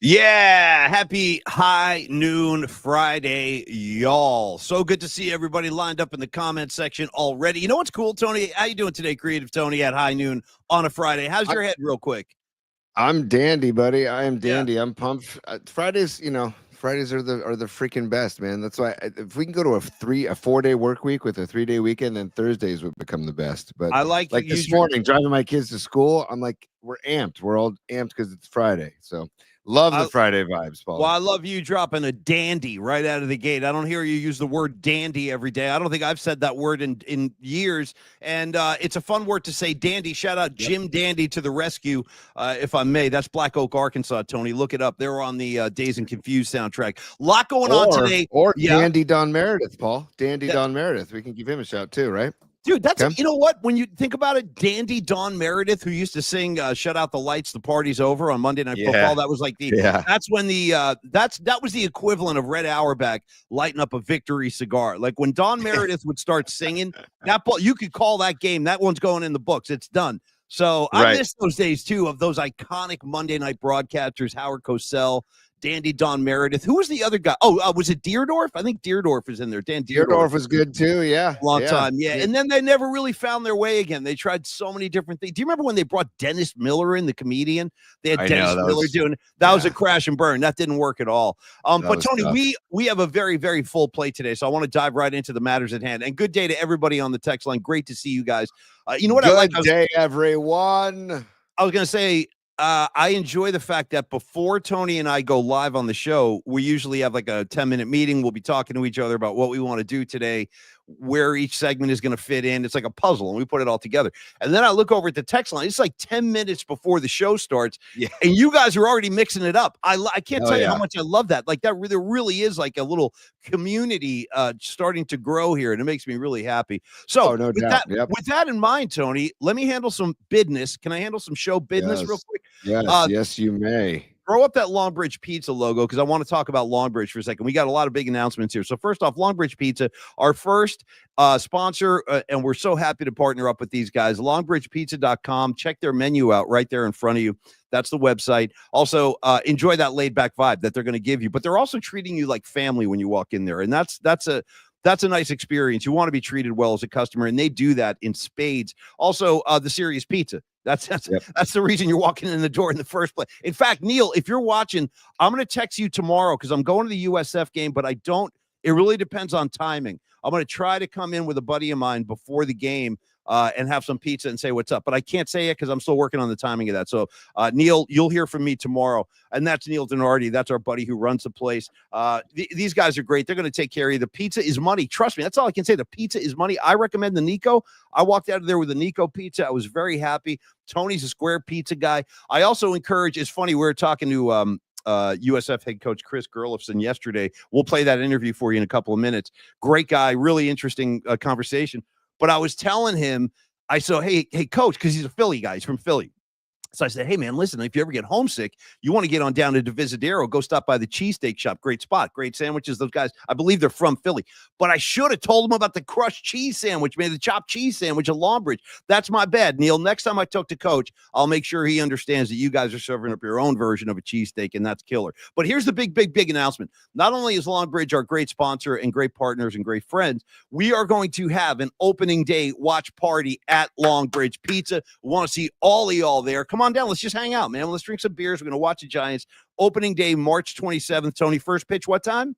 Yeah, happy high noon Friday, y'all. So good to see everybody lined up in the comment section already. You know what's cool, Tony? How you doing today, Creative Tony, at high noon on a Friday? How's your head real quick? I'm dandy, buddy. I am Yeah. dandy. I'm pumped. Fridays, Fridays are the freaking best, man. That's why if we can go to a 4-day work week with a 3-day weekend, then Thursdays would become the best. But I like like you. this morning, driving my kids to school, I'm like, we're amped. We're all amped because it's Friday. So love the Friday vibes, Paul. Well, I love you dropping a dandy right out of the gate. I don't hear you use the word dandy every day. I don't think I've said that word in years. And it's a fun word to say, dandy. Shout out Jim Dandy to the rescue, if I may. That's Black Oak, Arkansas, Tony. Look it up. They're on the Dazed and Confused soundtrack. A lot going on today. Or Dandy Don Meredith, Paul. Dandy Don Meredith. We can give him a shout too, right? Dude, that's, you know what? When you think about it, Dandy Don Meredith, who used to sing Shut Out the Lights, the Party's Over on Monday Night Football, that was like that's when that was the equivalent of Red Auerbach lighting up a victory cigar. Like when Don Meredith would start singing, that ball, you could call that game. That one's going in the books. It's done. So I miss those days too, of those iconic Monday night broadcasters, Howard Cosell, Dandy Don Meredith. Who was the other guy? Oh, was it Deerdorf? I think Deerdorf is in there. Dan Deerdorf was good too. Yeah. Long time. Yeah. And then they never really found their way again. They tried so many different things. Do you remember when they brought Dennis Miller in, the comedian? They had Dennis Miller doing that was a crash and burn. That didn't work at all. But Tony, we have a very, very full plate today. So I want to dive right into the matters at hand. And good day to everybody on the text line. Great to see you guys. You know what I like? Good day, everyone. I was gonna say I enjoy the fact that before Tony and I go live on the show, we usually have like a 10-minute meeting. We'll be talking to each other about what we want to do today, where each segment is going to fit in. It's like a puzzle, and we put it all together. And then I look over at the text line. It's like 10 minutes before the show starts, and you guys are already mixing it up. I can't tell you how much I love that. Like that, there really is like a little community starting to grow here, and it makes me really happy. So with that in mind, Tony, let me handle some business. Can I handle some show business real quick? Yes, you may. Throw up that Longbridge Pizza logo because I want to talk about Longbridge for a second. We got a lot of big announcements here. So first off, Longbridge Pizza, our first sponsor, and we're so happy to partner up with these guys. LongbridgePizza.com. Check their menu out right there in front of you. That's the website. Also, enjoy that laid-back vibe that they're going to give you. But they're also treating you like family when you walk in there, and that's a nice experience. You want to be treated well as a customer, and they do that in spades. Also, the Serious Pizza. That's the reason you're walking in the door in the first place. In fact, Neil, if you're watching, I'm going to text you tomorrow because I'm going to the USF game, but it really depends on timing. I'm going to try to come in with a buddy of mine before the game and have some pizza and say what's up. But I can't say it because I'm still working on the timing of that. So, Neil, you'll hear from me tomorrow. And that's Neil Denardi. That's our buddy who runs the place. These guys are great. They're going to take care of you. The pizza is money. Trust me. That's all I can say. The pizza is money. I recommend the Nico. I walked out of there with a Nico pizza. I was very happy. Tony's a square pizza guy. I also encourage, it's funny, we were talking to USF head coach Chris Gerlofson yesterday. We'll play that interview for you in a couple of minutes. Great guy, really interesting conversation. But I was telling him, I said, hey, coach, because he's a Philly guy. He's from Philly. So I said, hey, man, listen, if you ever get homesick, you want to get on down to Divisadero, go stop by the cheesesteak shop. Great spot, great sandwiches. Those guys, I believe they're from Philly. But I should have told them about the crushed cheese sandwich, man, the chopped cheese sandwich at Longbridge. That's my bad, Neil. Next time I talk to Coach, I'll make sure he understands that you guys are serving up your own version of a cheesesteak, and that's killer. But here's the big announcement. Not only is Longbridge our great sponsor and great partners and great friends, we are going to have an opening day watch party at Longbridge Pizza. We want to see all of y'all there. Come on down. Let's just hang out, man. Let's drink some beers. We're going to watch the Giants. Opening day, March 27th. Tony, first pitch, what time?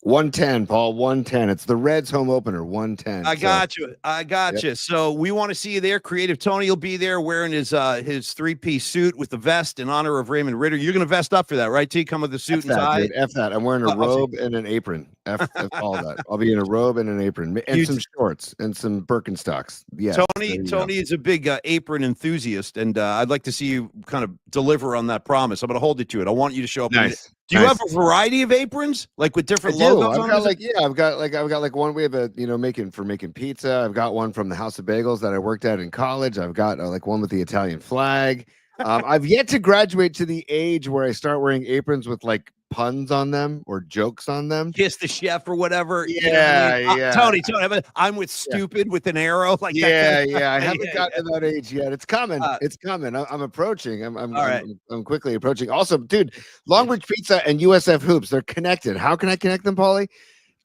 1:10, Paul. 1:10. It's the Reds home opener. 1:10. I got you. So we want to see you there. Creative Tony will be there wearing his 3-piece suit with the vest in honor of Raymond Ritter. You're going to vest up for that, right? T, come with the suit and tie. Dude, F that. I'm wearing a robe and an apron. F all that. I'll be in a robe and an apron and some shorts and some Birkenstocks. Yes. Tony is a big apron enthusiast, and I'd like to see you kind of deliver on that promise. I'm going to hold you to it. I want you to show up. Nice. Do you have a variety of aprons, like with different logos on them? I've got one. We have a making pizza. I've got one from the House of Bagels that I worked at in college. I've got like one with the Italian flag. I've yet to graduate to the age where I start wearing aprons with like puns on them or jokes on them. Kiss the chef or whatever. Yeah, you know what I mean? yeah. Tony, I'm with stupid with an arrow. Like that kind of I haven't gotten to that age yet. It's coming. It's coming. I'm approaching. I'm quickly approaching. Also, dude, Longbridge Pizza and USF Hoops, they're connected. How can I connect them, Paulie?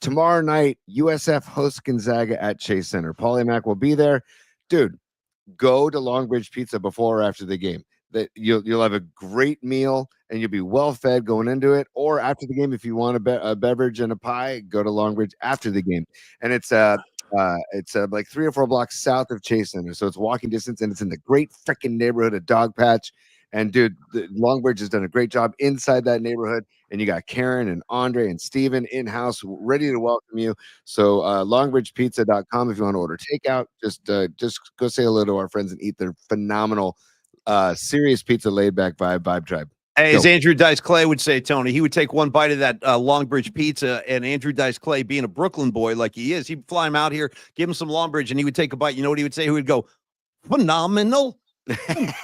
Tomorrow night, USF hosts Gonzaga at Chase Center. Paulie Mac will be there. Dude, go to Longbridge Pizza before or after the game. That you'll have a great meal and you'll be well fed going into it. Or after the game, if you want a beverage and a pie, go to Longbridge after the game. And it's like 3 or 4 blocks south of Chase Center, so it's walking distance, and it's in the great freaking neighborhood of Dog Patch. And dude, Longbridge has done a great job inside that neighborhood. And you got Karen and Andre and Steven in-house ready to welcome you. So longbridgepizza.com if you want to order takeout. Just go say hello to our friends and eat their phenomenal serious pizza laid back vibe tribe. Hey, as Andrew Dice Clay would say, Tony, he would take one bite of that Longbridge pizza, and Andrew Dice Clay, being a Brooklyn boy like he is, he'd fly him out here, give him some Longbridge, and he would take a bite. You know what he would say? He would go, phenomenal.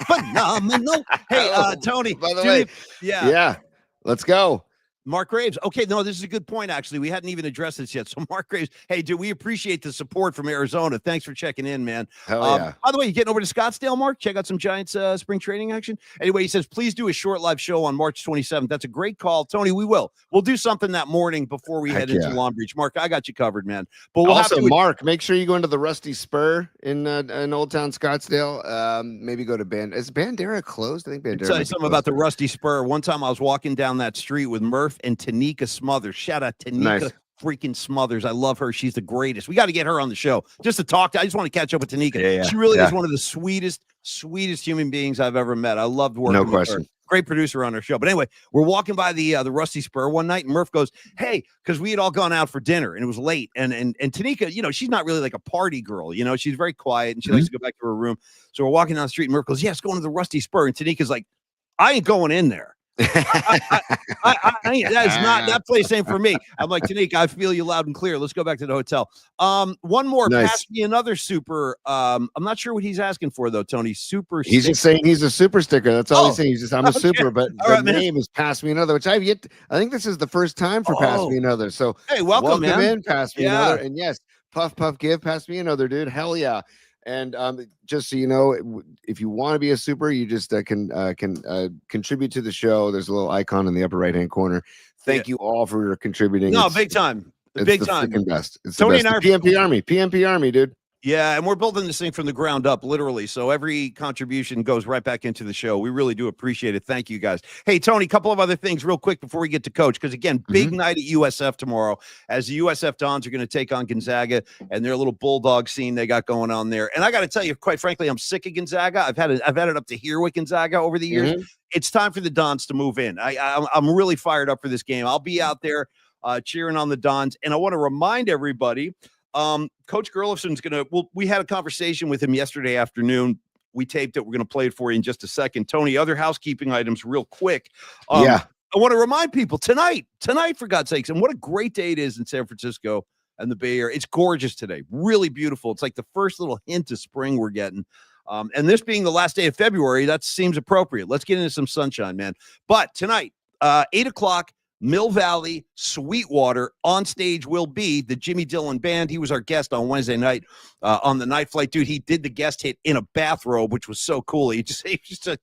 Phenomenal. Hey, Tony, by the way, yeah, let's go. Mark Graves. Okay, no, this is a good point, actually. We hadn't even addressed this yet. So, Mark Graves, hey, dude, we appreciate the support from Arizona. Thanks for checking in, man. Hell yeah. By the way, you getting over to Scottsdale, Mark? Check out some Giants spring training action. Anyway, he says, please do a short live show on March 27th. That's a great call. Tony, we will. We'll do something that morning before we head into Longbridge. Mark, I got you covered, man. But we'll also, have to Mark, make sure you go into the Rusty Spur in Old Town Scottsdale. Maybe go to Is Bandera closed? I think Bandera. Tell you something about the Rusty Spur. One time I was walking down that street with Murph and Tanika Smothers. Shout out Tanika freaking Smothers. I love her. She's the greatest. We got to get her on the show just to talk to. I just want to catch up with Tanika. She really is one of the sweetest human beings I've ever met. I loved working with her. Great producer on her show. But anyway, we're walking by the Rusty Spur one night, and Murph goes, hey, because we had all gone out for dinner and it was late. And Tanika, you know, she's not really like a party girl, you know, she's very quiet and she likes to go back to her room. So we're walking down the street and Murph goes, yes, going to the Rusty Spur. And Tanika's like, I ain't going in there. That place ain't for me. I'm like, Tanika, I feel you loud and clear. Let's go back to the hotel. One more. Pass me another super. I'm not sure what he's asking for though, Tony. Super. He's just saying he's a super sticker. That's all he's saying. He's just I'm a super, but the name is Pass Me Another, which I've yet. I think this is the first time for Pass Me Another. So hey, welcome man. In. Pass Me Another, and yes, puff give. Pass me another, dude. Hell yeah. And just so you know, if you want to be a super, you just can contribute to the show. There's a little icon in the upper right hand corner. Thank you all for contributing. No, big time. Big time. Best. It's Tony the best. And our PMP Army, dude. Yeah, and we're building this thing from the ground up, literally. So every contribution goes right back into the show. We really do appreciate it. Thank you, guys. Hey, Tony, a couple of other things real quick before we get to Coach, because, again, big night at USF tomorrow as the USF Dons are going to take on Gonzaga and their little Bulldog scene they got going on there. And I got to tell you, quite frankly, I'm sick of Gonzaga. I've had it up to here with Gonzaga over the years. It's time for the Dons to move in. I'm really fired up for this game. I'll be out there cheering on the Dons. And I want to remind everybody, Coach Gerlofson's we had a conversation with him yesterday afternoon. We taped it. We're going to play it for you in just a second. Tony, other housekeeping items real quick. I want to remind people tonight, for God's sakes, and what a great day it is in San Francisco and the Bay Area. It's gorgeous today. Really beautiful. It's like the first little hint of spring we're getting. And this being the last day of February, that seems appropriate. Let's get into some sunshine, man. But tonight, 8 o'clock, Mill Valley, Sweetwater. On stage will be the Jimmy Dillon Band. He was our guest on Wednesday night on the Night Flight. Dude, he did the guest hit in a bathrobe, which was so cool. He just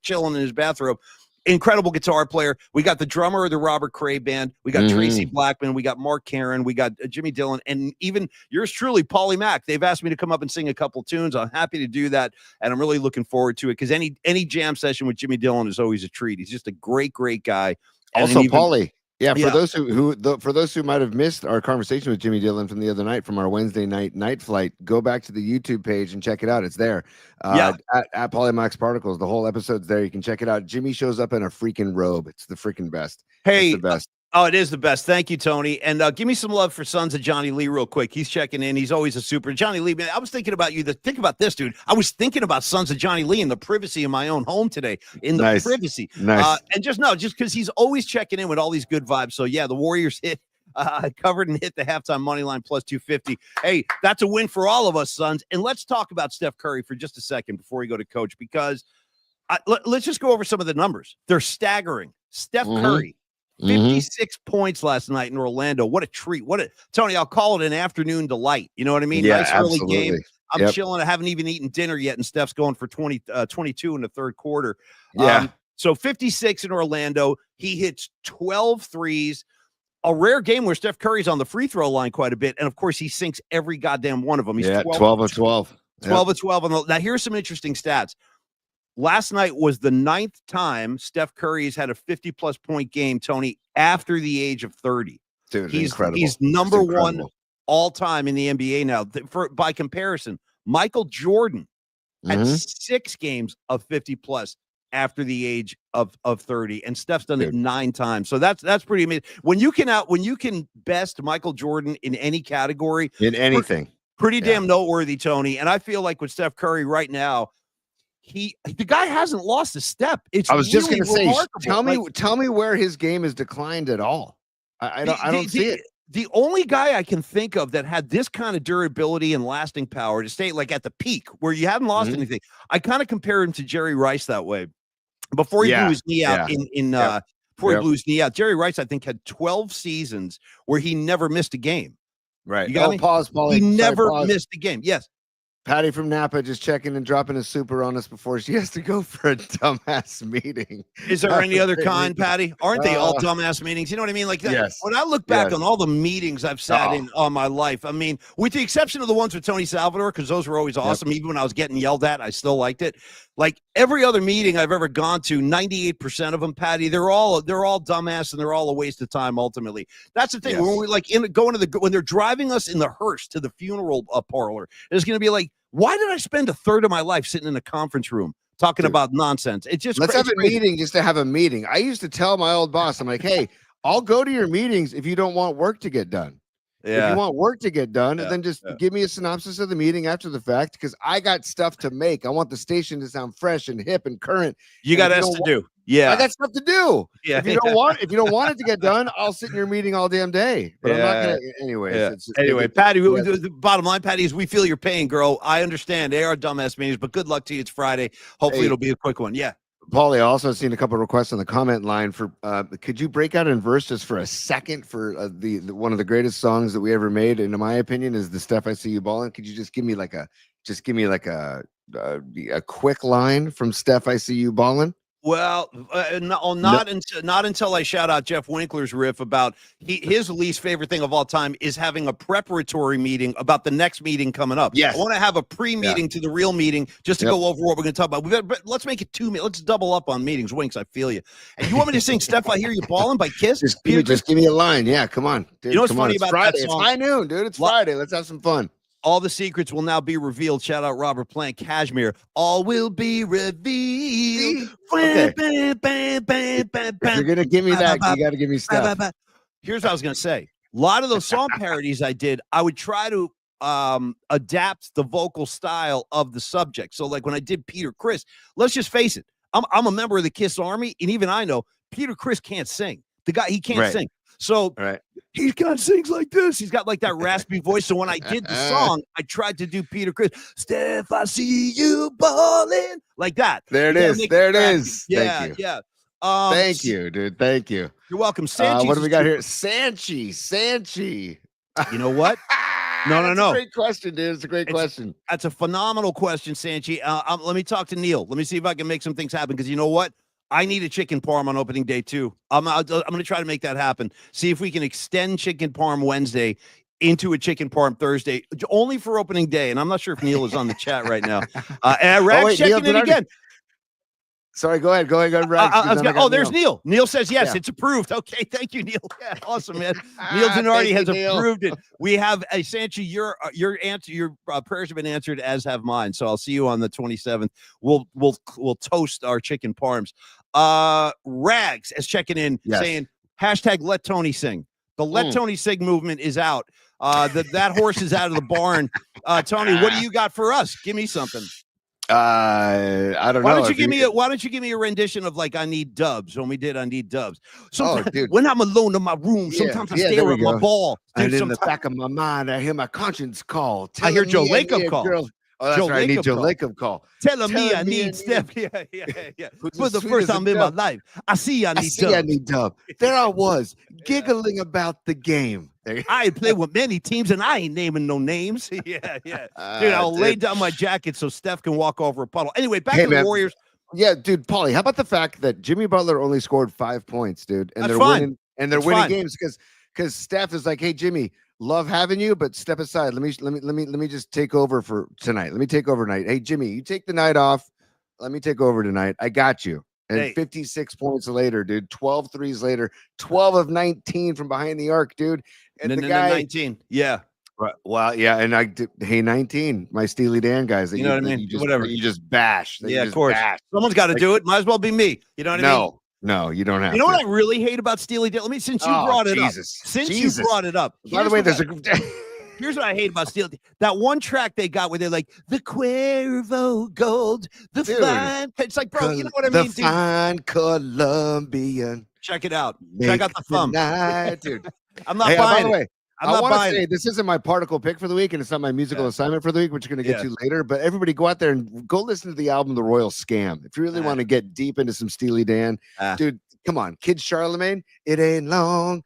chilling in his bathrobe. Incredible guitar player. We got the drummer of the Robert Cray Band. We got Tracy Blackman. We got Mark Karen. We got Jimmy Dillon. And even yours truly, Paulie Mac. They've asked me to come up and sing a couple tunes. I'm happy to do that. And I'm really looking forward to it because any jam session with Jimmy Dillon is always a treat. He's just a great guy. Also, Paulie. Yeah, for those who might have missed our conversation with Jimmy Dillon from the other night from our Wednesday night flight, go back to the YouTube page and check it out. It's there. At Polymax Particles. The whole episode's there. You can check it out. Jimmy shows up in a freaking robe. It's the freaking best. Hey, it's the best. Oh, it is the best. Thank you, Tony. And give me some love for Sons of Johnny Lee real quick. He's checking in. He's always a super. Johnny Lee, man, I was thinking about you. Think about this, dude. I was thinking about Sons of Johnny Lee in the privacy of my own home today. In the privacy. Nice. And just because he's always checking in with all these good vibes. So, yeah, the Warriors covered and hit the halftime money line plus 250. Hey, that's a win for all of us, Sons. And let's talk about Steph Curry for just a second before we go to Coach, because let's just go over some of the numbers. They're staggering. Steph Curry, 56 points last night in Orlando. What a treat. Tony, I'll call it an afternoon delight. You know what I mean? Yeah, nice early game. I'm Yep. chilling. I haven't even eaten dinner yet, and Steph's going for 22 in the third quarter. Yeah. So 56 in Orlando. He hits 12 threes. A rare game where Steph Curry's on the free throw line quite a bit. And, of course, he sinks every goddamn one of them. He's 12 of 12. 12 of 12. Now, here's some interesting stats. Last night was the 9th time Steph Curry's had a 50-plus point game, Tony, after the age of 30. Dude, he's incredible. He's number one all-time in the NBA now. By comparison, Michael Jordan had 6 games of 50-plus after the age of 30, and Steph's done it 9 times. So that's pretty amazing. When you can best Michael Jordan in any category, in anything, pretty damn noteworthy, Tony. And I feel like with Steph Curry right now, the guy hasn't lost a step. I was just going to say, tell me where his game has declined at all. I don't see it. The only guy I can think of that had this kind of durability and lasting power to stay like at the peak where you haven't lost anything. I kind of compare him to Jerry Rice that way. Before he blew his knee out before he blew his knee out, Jerry Rice, I think, had 12 seasons where he never missed a game. Right. You got pause, Paulie. He never missed a game. Yes. Patty from Napa just checking and dropping a super on us before she has to go for a dumbass meeting. Is there any other kind, Patty? Aren't they all dumbass meetings? You know what I mean? Like that. Yes. When I look back on all the meetings I've sat in on my life, I mean, with the exception of the ones with Tony Salvador, because those were always awesome. Even when I was getting yelled at, I still liked it. Like every other meeting I've ever gone to, 98% of them, Patty, they're all dumbass and they're all a waste of time. Ultimately, that's the thing. When we when they're driving us in the hearse to the funeral parlor, it's going to be like, why did I spend a third of my life sitting in a conference room talking about nonsense? It's just let's have a meeting just to have a meeting. I used to tell my old boss, I'm like, hey, I'll go to your meetings if you don't want work to get done. Yeah. If you want work to get done, then just give me a synopsis of the meeting after the fact, because I got stuff to make. I want the station to sound fresh and hip and current. You got us to do. Yeah, I got stuff to do. Yeah. If you don't want it to get done, I'll sit in your meeting all damn day. But I'm not gonna anyway. Anyway, Patty, the bottom line, Patty, is we feel your pain, girl. I understand they are dumbass meetings, but good luck to you. It's Friday. Hopefully it'll be a quick one. Yeah. Paulie, I also seen a couple of requests on the comment line for could you break out in verse just for a second for the one of the greatest songs that we ever made, and in my opinion is the Steph I See You Ballin'. Could you just give me like a quick line from Steph I See You Ballin'? Well, not until I shout out Jeff Winkler's riff about his least favorite thing of all time is having a preparatory meeting about the next meeting coming up. Yes. I want to have a pre-meeting to the real meeting just to go over what we're going to talk about. But let's make it 2 minutes. Let's double up on meetings. Winks, I feel you. And you want me to sing "Steph I Hear You Ballin'" by Kiss? Just give me a line. Yeah, come on. Dude, you know what's funny about Friday. that song? It's high noon, dude. It's Friday. Let's have some fun. All the secrets will now be revealed. Shout out Robert Plant, Cashmere. All will be revealed. Okay. If you're gonna give me that, you got to give me stuff. Here's what I was gonna say. A lot of those song parodies I did, I would try to adapt the vocal style of the subject. So, like when I did Peter Criss, let's just face it. I'm a member of the Kiss Army, and even I know Peter Criss can't sing. The guy, he can't sing. So he kind of sings like this. He's got like that raspy voice. So when I did the song, I tried to do Peter Criss. Steph, I see you balling like that. There it is. There it is. Yeah, Thank you. yeah. Thank you, dude. Thank you. You're welcome. Sanchi. What do we got here? Sanchi. You know what? No. That's a great question, dude. It's a great question. That's a phenomenal question, Sanchi. Let me talk to Neil. Let me see if I can make some things happen, because you know what? I need a chicken parm on opening day too. I'm going to try to make that happen. See if we can extend chicken parm Wednesday into a chicken parm Thursday, only for opening day. And I'm not sure if Neil is on the chat right now. Rag's checking in again. Sorry, go ahead, Rag. There's Neil. Neil says yes, it's approved. Okay, thank you, Neil. Yeah, awesome, man. Neil Denardi has approved it. We have a Sanchi. Your answer, your prayers have been answered, as have mine. So I'll see you on the 27th. We'll toast our chicken parms. Rags is checking in, saying hashtag Let Tony Sing. The Let Tony Sing movement is out. That horse is out of the barn. Tony, what do you got for us? Give me something. I don't know. Why don't you give me a rendition of like I Need Dubs when we did I Need Dubs? When I'm alone in my room, sometimes I stare at my ball. And in the back of my mind, I hear my conscience call. I hear Joe Lacob call. Oh, that's Joe right. I need Joe call. Lacob call. Telling me I need Steph. Yeah. For the first time in my life, I see I need Dub. There I was, giggling about the game. I ain't played with many teams, and I ain't naming no names. Yeah. Dude, I'll lay down my jacket so Steph can walk over a puddle. Anyway, back to the Warriors. Yeah, dude, Paulie, how about the fact that Jimmy Butler only scored 5 points, dude, and That's winning, and they're winning games because Steph is like, hey, Jimmy, love having you, but step aside. Let me just take over for tonight. Let me take over tonight. Hey, Jimmy, you take the night off. Let me take over tonight. I got you. And 56 points later, dude, 12 threes later, 12 of 19 from behind the arc, dude. And the guy 19. Yeah. Right. Well, yeah, and hey, 19, my Steely Dan guys. You know what I mean? Whatever. You just bash. Of course. Bash. Someone's got to do it. Might as well be me. You know what I mean? No, you don't have. You know what I really hate about Steely Dan? Since you brought it up. You brought it up. By the way, here's what I hate about Steely Dan. That one track they got where they're like the Cuervo Gold, the fine. It's like, bro, you know what I mean? The fine Colombian. Check it out. Check out the thumb, dude. I'm not buying it. By the way, I want to say this isn't my particle pick for the week, and it's not my musical assignment for the week, which you're going to get to later. But everybody go out there and go listen to the album The Royal Scam. If you really want to get deep into some Steely Dan, dude, come on. Kid Charlemagne, it ain't long,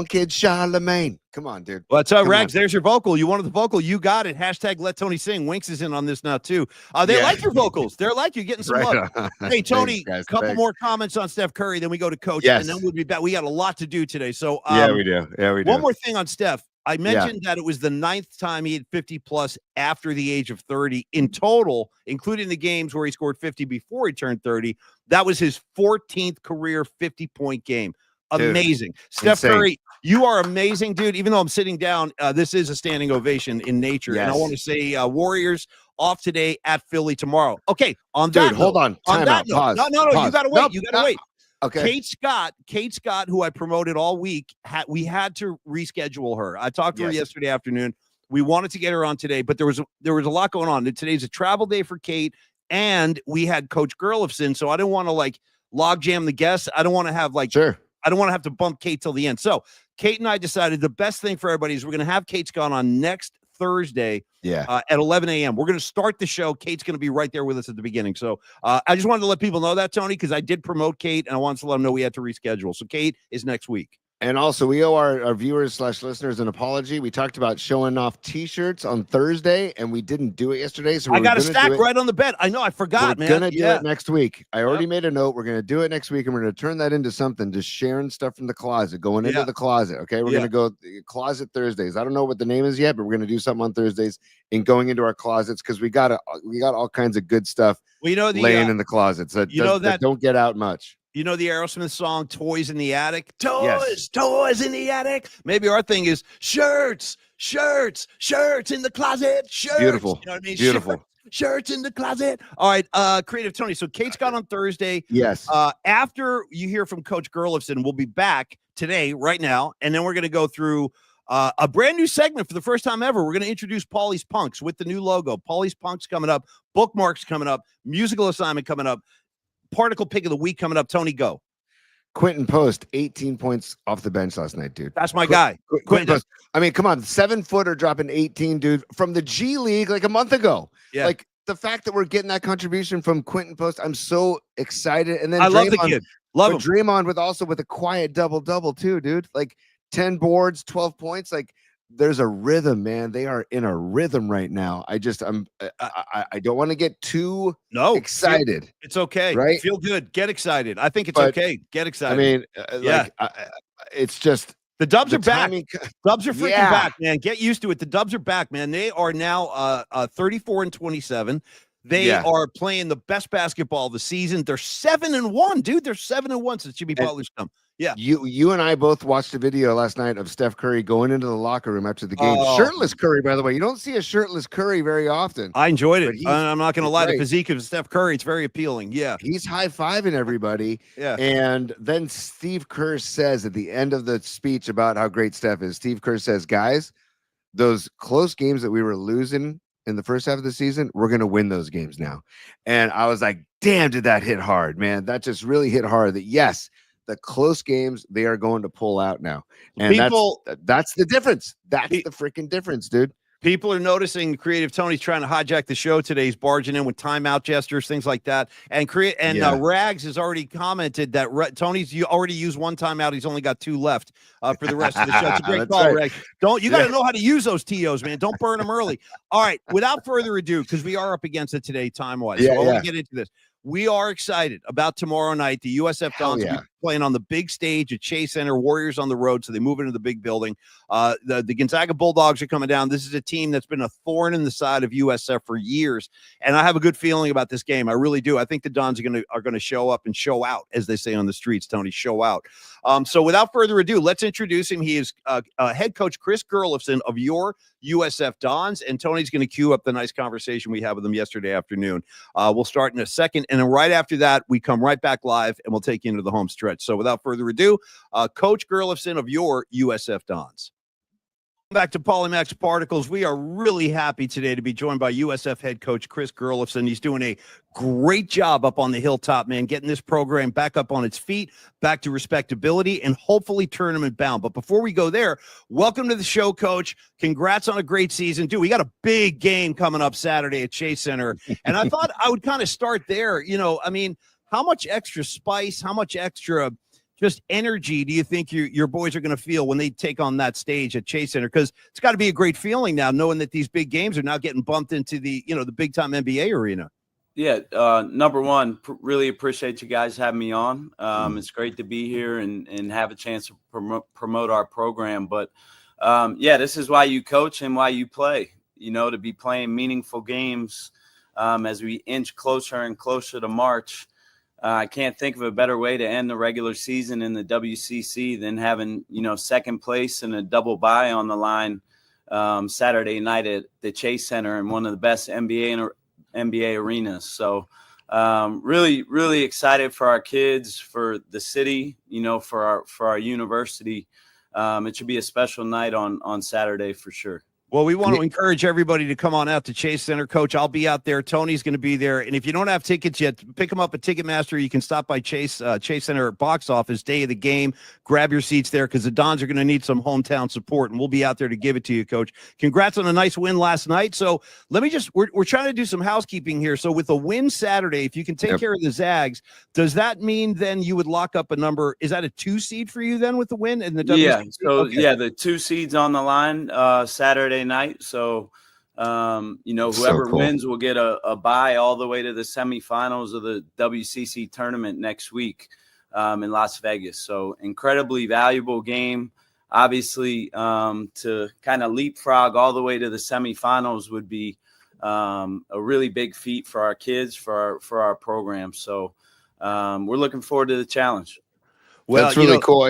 Kid Charlemagne. Come on, dude. What's up, Rags? There's your vocal. You wanted the vocal. You got it. Hashtag let Tony sing. Winks is in on this now, too. They like your vocals. They're like you getting some love. Hey, Tony, a couple more comments on Steph Curry, then we go to Coach, and then we'll be back. We got a lot to do today. So, yeah, we do. One more thing on Steph. I mentioned that it was the 9th time he had 50 plus after the age of 30 in total, including the games where he scored 50 before he turned 30. That was his 14th career 50-point game. Amazing. Dude, Steph Curry, you are amazing, dude. Even though I'm sitting down, this is a standing ovation in nature. Yes. And I want to say Warriors off today at Philly tomorrow. Okay, on that note, hold on. Time out. Pause. No, you got to wait. You got to wait. Okay. Kate Scott, who I promoted all week, we had to reschedule her. I talked to her yesterday afternoon. We wanted to get her on today, but there was a lot going on. Today's a travel day for Kate, and we had Coach Gerlofson, so I didn't want to log jam the guests. I don't want to have I don't want to have to bump Kate till the end. So Kate and I decided the best thing for everybody is we're going to have Kate Scott on next Thursday at 11 a.m. We're going to start the show. Kate's going to be right there with us at the beginning. So I just wanted to let people know that, Tony, because I did promote Kate, and I wanted to let them know we had to reschedule. So Kate is next week. And also, we owe our viewers / listeners an apology. We talked about showing off T-shirts on Thursday, and we didn't do it yesterday. So I got a stack right on the bed. I know. I forgot, man. We're going to do it next week. I already made a note. We're going to do it next week, and we're going to turn that into something, just sharing stuff from the closet, going into the closet. Okay, we're going to go Closet Thursdays. I don't know what the name is yet, but we're going to do something on Thursdays and going into our closets because we got all kinds of good stuff laying in the closets that don't get out much. You know the Aerosmith song, Toys in the Attic? Toys in the attic. Maybe our thing is shirts in the closet. Shirts. Beautiful. You know what I mean? Beautiful. Shirts in the closet. All right, Creative Tony. So Kate's got on Thursday. Yes. After you hear from Coach Gerlofson, we'll be back today, right now, and then we're going to go through a brand new segment for the first time ever. We're going to introduce Paulie's Punks with the new logo. Paulie's Punks coming up. Bookmarks coming up. Musical assignment coming up. Particle pick of the week coming up. Tony, go. Quentin Post, 18 points off the bench last night, dude. That's my guy. Quentin Post. I mean, come on, 7-footer dropping 18, dude, from the G League like a month ago. Yeah. Like the fact that we're getting that contribution from Quentin Post, I'm so excited. And then I love the kid. Love him. Draymond with a quiet double too, dude. Like 10 boards, 12 points. Like there's a rhythm, man. They are in a rhythm right now. I don't want to get too excited. It's okay. Right? Feel good. Get excited. I think it's okay. Get excited. I mean, it's just the Dubs are back. Dubs are freaking back, man. Get used to it. The Dubs are back, man. They are now 34-27. They are playing the best basketball of the season. They're 7-1, dude. They're 7-1 since Jimmy Butler's come. Yeah. You and I both watched a video last night of Steph Curry going into the locker room after the game. Shirtless Curry, by the way. You don't see a shirtless Curry very often. I enjoyed it. I'm not going to lie. The physique of Steph Curry, it's very appealing. Yeah. He's high-fiving everybody. Yeah. And then Steve Kerr says at the end of the speech about how great Steph is, Steve Kerr says, guys, those close games that we were losing in the first half of the season, we're going to win those games now. And I was like, damn, did that hit hard, man. That just really hit hard that, yes, the close games they are going to pull out now. And that's the difference. That's the freaking difference, dude. People are noticing Creative Tony's trying to hijack the show today. He's barging in with timeout gestures, things like that. And Rags has already commented that Tony's already used one timeout. He's only got 2 left for the rest of the show. It's a great call, right. Rags. Got to know how to use those TOs, man. Don't burn them early. All right, without further ado, because we are up against it today time-wise. So I want to get into this. We are excited about tomorrow night. The USF Dons will be playing on the big stage at Chase Center. Warriors on the road, so they move into the big building. The Gonzaga Bulldogs are coming down. This is a team that's been a thorn in the side of USF for years, and I have a good feeling about this game. I really do. I think the Dons are going to show up and show out, as they say on the streets. Tony, show out. So without further ado, let's introduce him. He is head coach Chris Gerlofson of your USF Dons, and Tony's going to cue up the nice conversation we had with him yesterday afternoon. We'll start in a second, and then right after that, we come right back live, and we'll take you into the home stretch. So without further ado, Coach Gerlofson of your USF Dons. Back to Polymax Particles. We are really happy today to be joined by USF head coach Chris Gerlofson. He's doing a great job up on the hilltop, man, getting this program back up on its feet, back to respectability, and hopefully tournament bound. But before we go there, welcome to the show, Coach. Congrats on a great season. Dude, we got a big game coming up Saturday at Chase Center. And I thought I would kind of start there. How much extra spice, how much extra just energy do you think your boys are going to feel when they take on that stage at Chase Center? Because it's got to be a great feeling now, knowing that these big games are now getting bumped into the big time NBA arena. Yeah, number one, really appreciate you guys having me on. It's great to be here and have a chance to promote our program. But this is why you coach and why you play. To be playing meaningful games as we inch closer and closer to March. I can't think of a better way to end the regular season in the WCC than having, second place and a double bye on the line Saturday night at the Chase Center in one of the best NBA arenas. So really, really excited for our kids, for the city, for our university. It should be a special night on Saturday for sure. Well, we want to encourage everybody to come on out to Chase Center. Coach, I'll be out there. Tony's going to be there. And if you don't have tickets yet, pick them up at Ticketmaster. You can stop by Chase Center box office day of the game. Grab your seats there because the Dons are going to need some hometown support, and we'll be out there to give it to you, Coach. Congrats on a nice win last night. So let me we're trying to do some housekeeping here. So with a win Saturday, if you can take care of the Zags, does that mean then you would lock up a number? Is that a 2 seed for you then with the win? And the the 2 seeds on the line Saturday night. So whoever wins will get a bye all the way to the semifinals of the WCC tournament next week in Las Vegas. So incredibly valuable game. Obviously, to kind of leapfrog all the way to the semifinals would be a really big feat for our kids, for our program. So we're looking forward to the challenge. Well, that's really cool.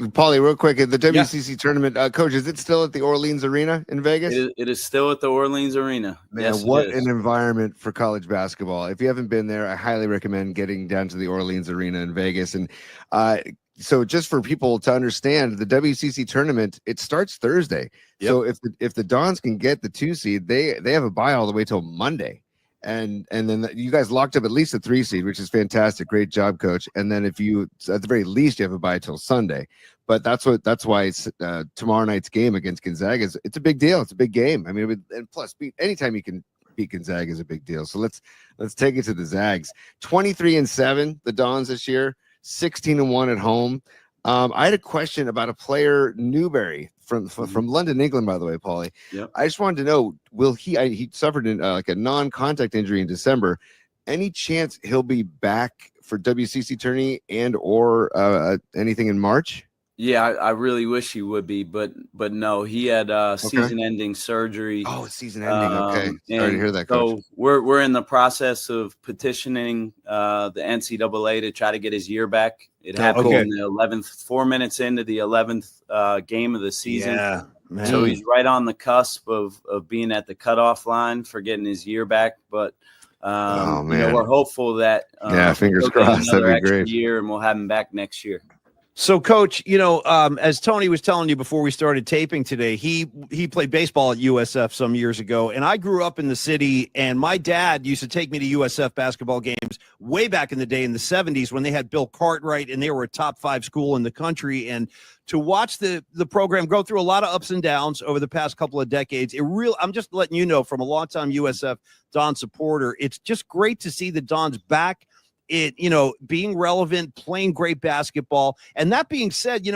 Paulie, real quick, the WCC tournament, Coach, is it still at the Orleans Arena in Vegas? It is still at the Orleans Arena. Man, yes, what an environment for college basketball. If you haven't been there, I highly recommend getting down to the Orleans Arena in Vegas. And so just for people to understand, the WCC tournament, it starts Thursday. Yep. So if the Dons can get the 2 seed, they have a bye all the way till Monday. And then you guys locked up at least a 3 seed, which is fantastic. Great job, Coach. And then if you, at the very least, you have a bye till Sunday. But that's why it's tomorrow night's game against Gonzaga it's a big deal. It's a big game. I mean, and plus, anytime you can beat Gonzaga is a big deal. So let's take it to the Zags. 23-7, the Dons this year. 16-1 at home. I had a question about a player, Newberry, from London, England, by the way, Paulie. Yep. I just wanted to know, will he suffered like a non-contact injury in December. Any chance he'll be back for WCC tourney and or anything in March? Yeah, I really wish he would be, but no, he had season-ending surgery. Oh, season-ending. Okay, sorry to hear that, Coach. So we're in the process of petitioning the NCAA to try to get his year back. It happened in the 11th, 4 minutes into the 11th game of the season. Yeah, man. So he's right on the cusp of being at the cutoff line for getting his year back. But we're hopeful that fingers crossed, that'd be great. Year, and we'll have him back next year. So, Coach, as Tony was telling you before we started taping today, he played baseball at USF some years ago, and I grew up in the city, and my dad used to take me to USF basketball games way back in the day in the 70s when they had Bill Cartwright, and they were a top 5 school in the country. And to watch the program go through a lot of ups and downs over the past couple of decades, I'm just letting you know from a longtime USF Don supporter, it's just great to see the Dons back. Being relevant, playing great basketball. And that being said,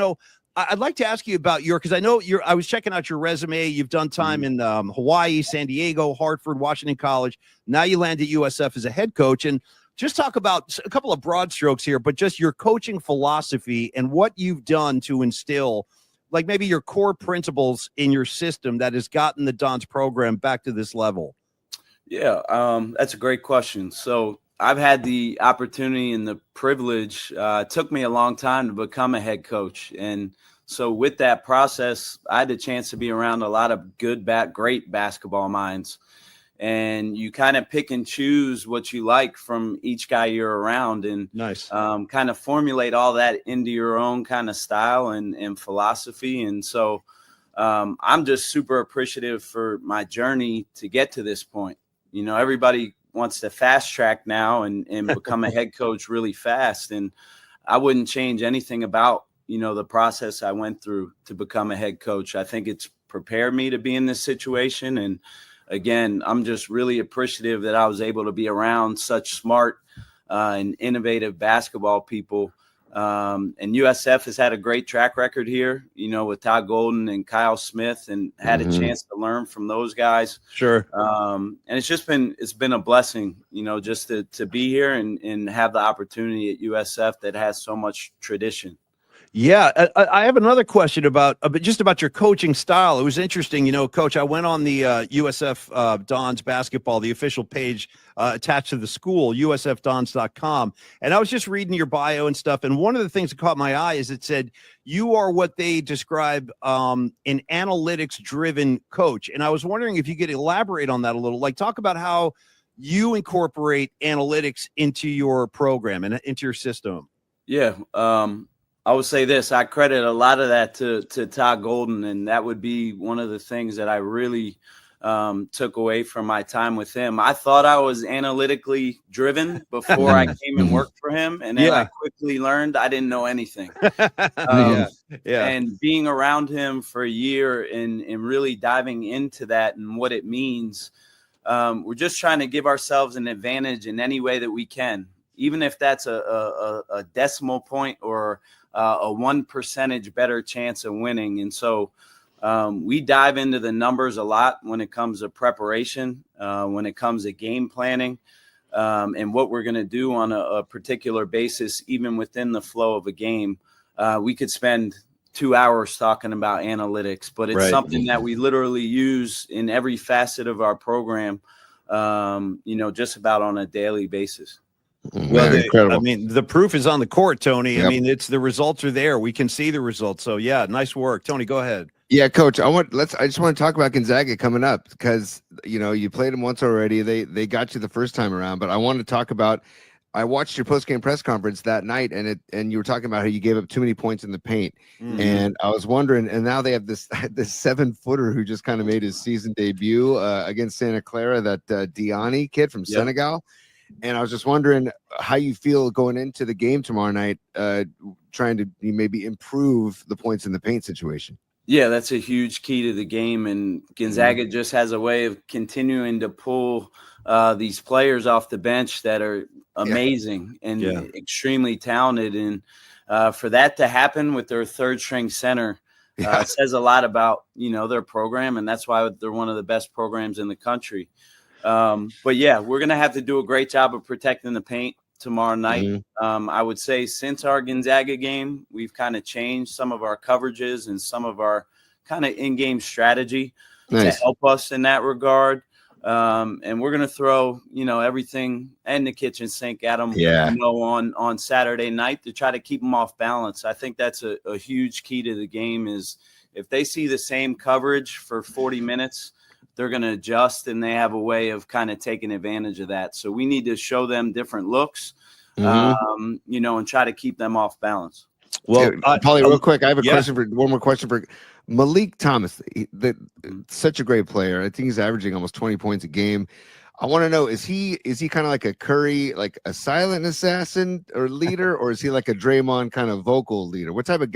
I'd like to ask you about because I know I was checking out your resume. You've done time in Hawaii, San Diego, Hartford, Washington College. Now you land at USF as a head coach. And just talk about a couple of broad strokes here, but just your coaching philosophy and what you've done to instill, like maybe your core principles in your system that has gotten the Dons program back to this level. Yeah, that's a great question. So I've had the opportunity and the privilege. It took me a long time to become a head coach. And so with that process, I had the chance to be around a lot of great basketball minds. And you kind of pick and choose what you like from each guy you're around, and nice. Kind of formulate all that into your own kind of style and philosophy. And so I'm just super appreciative for my journey to get to this point. Everybody wants to fast track now and become a head coach really fast. And I wouldn't change anything about, the process I went through to become a head coach. I think it's prepared me to be in this situation. And again, I'm just really appreciative that I was able to be around such smart and innovative basketball people. And USF has had a great track record here, with Todd Golden and Kyle Smith, and had a chance to learn from those guys. Sure. And it's been a blessing, just to be here and have the opportunity at USF that has so much tradition. Yeah, I have another question about your coaching style. It was interesting, Coach. I went on the USF Dons basketball, the official page attached to the school, usfdons.com, and I was just reading your bio and stuff. And one of the things that caught my eye is it said you are what they describe an analytics-driven coach. And I was wondering if you could elaborate on that a little, like talk about how you incorporate analytics into your program and into your system. Yeah. I would say this, I credit a lot of that to Todd Golden, and that would be one of the things that I really took away from my time with him. I thought I was analytically driven before I came and worked for him, and then I quickly learned I didn't know anything. And being around him for a year and really diving into that and what it means, we're just trying to give ourselves an advantage in any way that we can, even if that's a decimal point or a 1% better chance of winning. And so we dive into the numbers a lot when it comes to preparation, when it comes to game planning, and what we're going to do on a particular basis, even within the flow of a game. We could spend 2 hours talking about analytics, but it's something that we literally use in every facet of our program, just about on a daily basis. Well, I mean, the proof is on the court, Tony. Yep. I mean, the results are there. We can see the results. So, yeah, nice work. Tony, go ahead. Yeah, Coach, I just want to talk about Gonzaga coming up because, you played them once already. They got you the first time around, but I want to talk about, I watched your post-game press conference that night, and you were talking about how you gave up too many points in the paint. Mm-hmm. And I was wondering, and now they have this 7-footer who just kind of made his season debut against Santa Clara, that Diani kid from Senegal. And I was just wondering how you feel going into the game tomorrow night, trying to maybe improve the points in the paint situation. Yeah, that's a huge key to the game. And Gonzaga just has a way of continuing to pull these players off the bench that are amazing and extremely talented. And for that to happen with their third string center says a lot about, their program. And that's why they're one of the best programs in the country. But yeah, we're going to have to do a great job of protecting the paint tomorrow night. Mm-hmm. I would say since our Gonzaga game, we've kind of changed some of our coverages and some of our kind of in-game strategy to help us in that regard. And we're going to throw, everything in the kitchen sink at them, on Saturday night to try to keep them off balance. I think that's a huge key to the game is if they see the same coverage for 40 minutes, they're going to adjust, and they have a way of kind of taking advantage of that. So we need to show them different looks, and try to keep them off balance. Well, Paulie, real quick, I have one more question for Malik Thomas. Such a great player. I think he's averaging almost 20 points a game. I want to know, is he kind of like a Curry, like a silent assassin or leader, or is he like a Draymond kind of vocal leader? What type of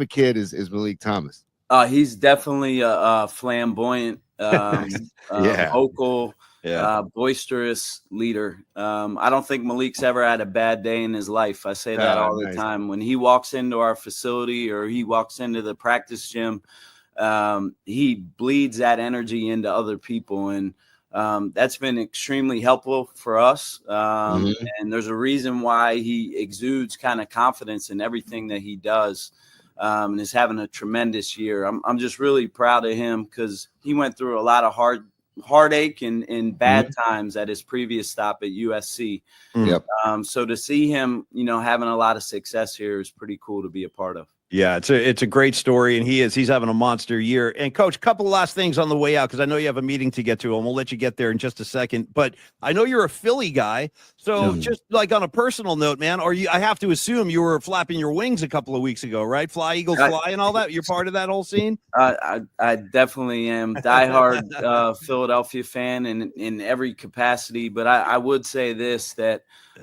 kid is Malik Thomas? He's definitely a flamboyant, vocal, boisterous leader. I don't think Malik's ever had a bad day in his life. I say that all the time. When he walks into our facility or he walks into the practice gym, he bleeds that energy into other people, and that's been extremely helpful for us. And there's a reason why he exudes kind of confidence in everything that he does. And is having a tremendous year. I'm just really proud of him because he went through a lot of heartache and bad times at his previous stop at USC. So to see him, having a lot of success here is pretty cool to be a part of. Yeah, it's a great story, and he's having a monster year. And Coach, a couple of last things on the way out because I know you have a meeting to get to, and we'll let you get there in just a second. But I know you're a Philly guy, so just like on a personal note, man, I have to assume you were flapping your wings a couple of weeks ago, right? Fly Eagles fly and all that. You're part of that whole scene. I definitely am diehard Philadelphia fan in every capacity. But I would say this, that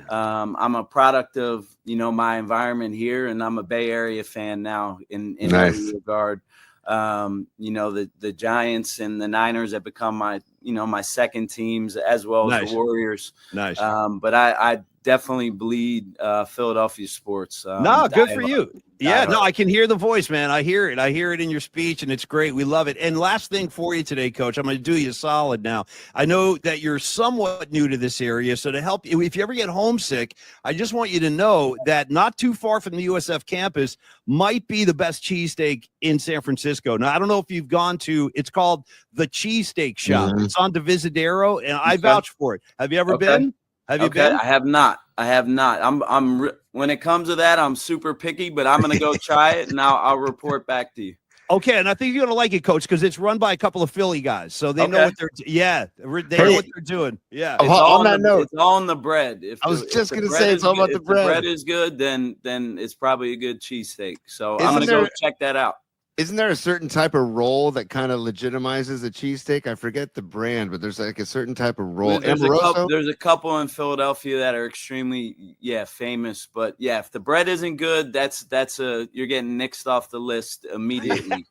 I'm a product of my environment here, and I'm a Bay Area fan now in every regard. The Giants and the Niners have become my second teams, as well as the Warriors. Nice. But I definitely bleed Philadelphia sports. Good for you. Yeah, no, I can hear the voice, man. I hear it. I hear it in your speech, and it's great. We love it. And last thing for you today, Coach, I'm going to do you a solid now. I know that you're somewhat new to this area, so to help you, if you ever get homesick, I just want you to know that not too far from the USF campus might be the best cheesesteak in San Francisco. Now, I don't know if you've gone to, it's called the Cheesesteak Shop. It's on Divisadero, and I vouch for it. Have you ever been? Have you been? I have not. I'm when it comes to that, I'm super picky, but I'm going to go try it, and I'll report back to you. Okay, and I think you're going to like it, Coach, because it's run by a couple of Philly guys, so they know what they're know what they're doing. Yeah. On that note, it's all on the bread. I was just going to say it's all about the bread. If the bread is good, then it's probably a good cheesesteak. So I'm going to go check that out. Isn't there a certain type of roll that kind of legitimizes a cheesesteak? I forget the brand, but there's like a certain type of roll. There's a couple in Philadelphia that are extremely famous. But if the bread isn't good, that's you're getting nixed off the list immediately.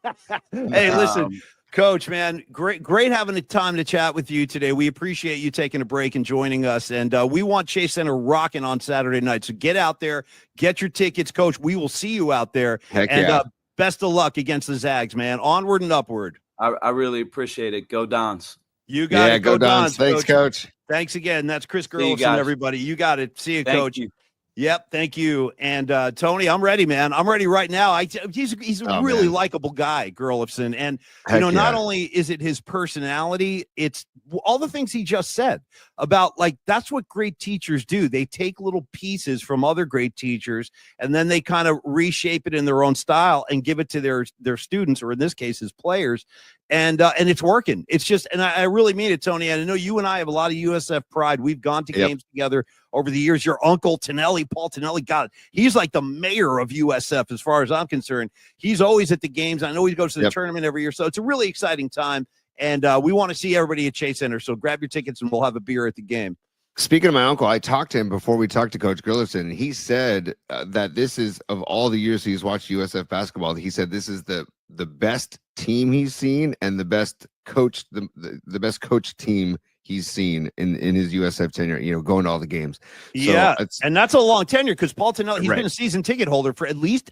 Hey, listen, Coach, man, great having the time to chat with you today. We appreciate you taking a break and joining us. And we want Chase Center rocking on Saturday night. So get out there, get your tickets, Coach. We will see you out there. Heck yeah. Best of luck against the Zags, man. Onward and upward. I really appreciate it. Go Dons. You got it. Go Dons. Thanks, Coach. Thanks again. That's Chris Gerlison, everybody. You got it. See you, Coach. You. Yep, thank you. And Tony, I'm ready, man. I'm ready right now. He's a really likable guy, Gerlison. And not only is it his personality, it's all the things he just said about, like, that's what great teachers do. They take little pieces from other great teachers, and then they kind of reshape it in their own style and give it to their students, or in this case, his players. And it's working. It's just, and I really mean it, Tony. And I know you and I have a lot of USF pride. We've gone to games together over the years. Your uncle Tonelli, Paul Tonelli, he's like the mayor of USF as far as I'm concerned. He's always at the games. I know he goes to the tournament every year. So it's a really exciting time. And we want to see everybody at Chase Center. So grab your tickets and we'll have a beer at the game. Speaking of my uncle, I talked to him before we talked to Coach Gerlison, and he said that this is, of all the years he's watched USF basketball, he said this is the best team he's seen and the best coach, the best coach team he's seen in his USF tenure, going to all the games. So and that's a long tenure because Paul Tonelli, he's been a season ticket holder for at least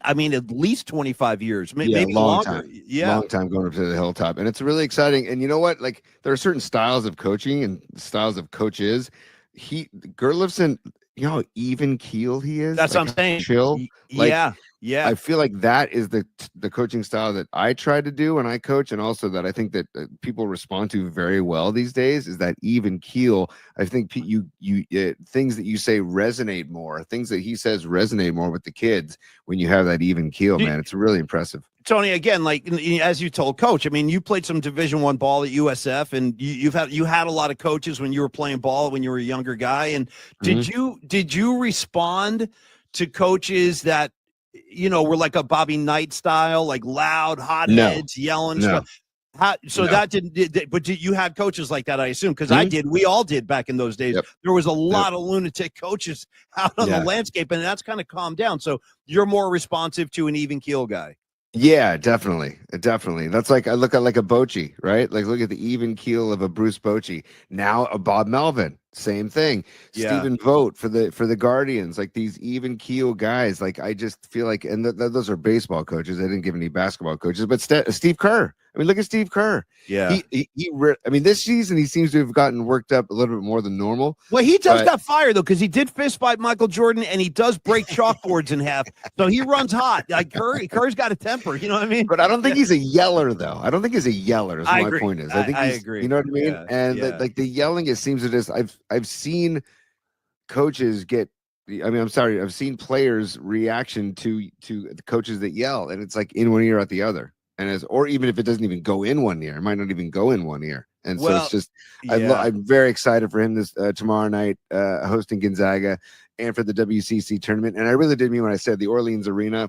25 years, maybe long longer. Time. Long time going up to the hilltop. And it's really exciting. And you know what? Like, there are certain styles of coaching and styles of coaches. Gerlison, how even keel he is. That's what I'm saying. Chill. Yeah. I feel like that is the coaching style that I try to do when I coach, and also that I think that people respond to very well these days is that even keel. I think you things that you say resonate more. Things that he says resonate more with the kids when you have that even keel, man. It's really impressive. Tony, again, like as you told Coach, I mean, you played some Division I ball at USF, and you had a lot of coaches when you were playing ball when you were a younger guy. And did you respond to coaches that were like a Bobby Knight style, like loud, hot heads, yelling stuff. That didn't, but you had coaches like that, I assume, because I did. We all did back in those days. Yep. There was a lot of lunatic coaches out on the landscape, and that's kind of calmed down. So you're more responsive to an even keel guy. Yeah, definitely. That's like I look at like a Bochy, right? Like look at the even keel of a Bruce Bochy. Now a Bob Melvin, same thing. Stephen Vogt for the Guardians, like these even keel guys. Like I just feel like, and those are baseball coaches. They didn't give any basketball coaches, but Steve Kerr. I mean, look at Steve Kerr. Yeah, I mean, this season he seems to have gotten worked up a little bit more than normal. Well, he does got fired though, because he did fist fight Michael Jordan, and he does break chalkboards in half. So he runs hot. Like Kerr's got a temper. You know what I mean? But I don't think he's a yeller, though. I don't think he's a yeller. Is my point is. I think I agree. You know what I mean? Yeah, and like the yelling, it seems to just. I've seen coaches get. I mean, I'm sorry. I've seen players' reaction to the coaches that yell, and it's like in one ear out the other. And or even if it doesn't even go in one ear, it might not even go in one ear. And so it's just, I'm very excited for him this tomorrow night, hosting Gonzaga and for the WCC tournament. And I really did mean when I said the Orleans Arena,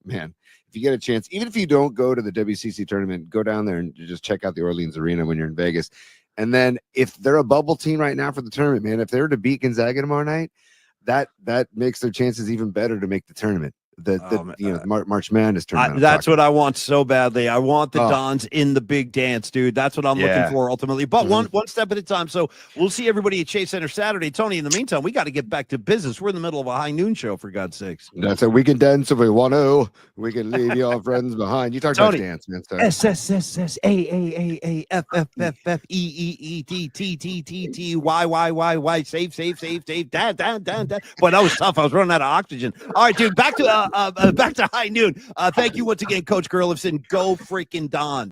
man, if you get a chance, even if you don't go to the WCC tournament, go down there and just check out the Orleans Arena when you're in Vegas. And then if they're a bubble team right now for the tournament, man, if they were to beat Gonzaga tomorrow night, that makes their chances even better to make the tournament. March Madness tournament. That's what I want so badly. I want the Dons in the big dance, dude. That's what I'm looking for ultimately. But one step at a time. So we'll see everybody at Chase Center Saturday. Tony, in the meantime, we got to get back to business. We're in the middle of a high noon show, for God's sakes. That's it. We can dance if we want to. We can leave your friends behind. You talk about dance, man. S S S S A A A F F F F E E E T T T T T Y Y Y Y. Save. Down. Boy, that was tough. I was running out of oxygen. All right, dude. Back to high noon. Thank you once again, Coach Gerlifson. Go freaking Don.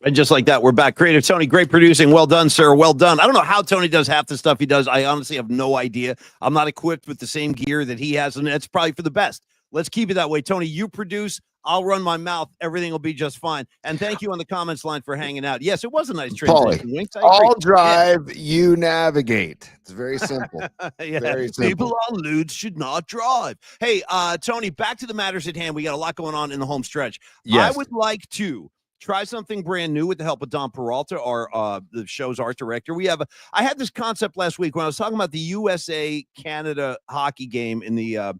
And just like that, we're back. Creator Tony, great producing. Well done, sir. Well done. I don't know how Tony does half the stuff he does. I honestly have no idea. I'm not equipped with the same gear that he has, and that's probably for the best. Let's keep it that way. Tony, you produce. I'll run my mouth. Everything will be just fine. And thank you on the comments line for hanging out. Yes, it was a nice transition. I'll drive, you navigate. It's very simple. Very simple. People on lewds should not drive. Hey, Tony, back to the matters at hand. We got a lot going on in the home stretch. Yes. I would like to try something brand new with the help of Don Peralta, our the show's art director. I had this concept last week when I was talking about the USA-Canada hockey game in the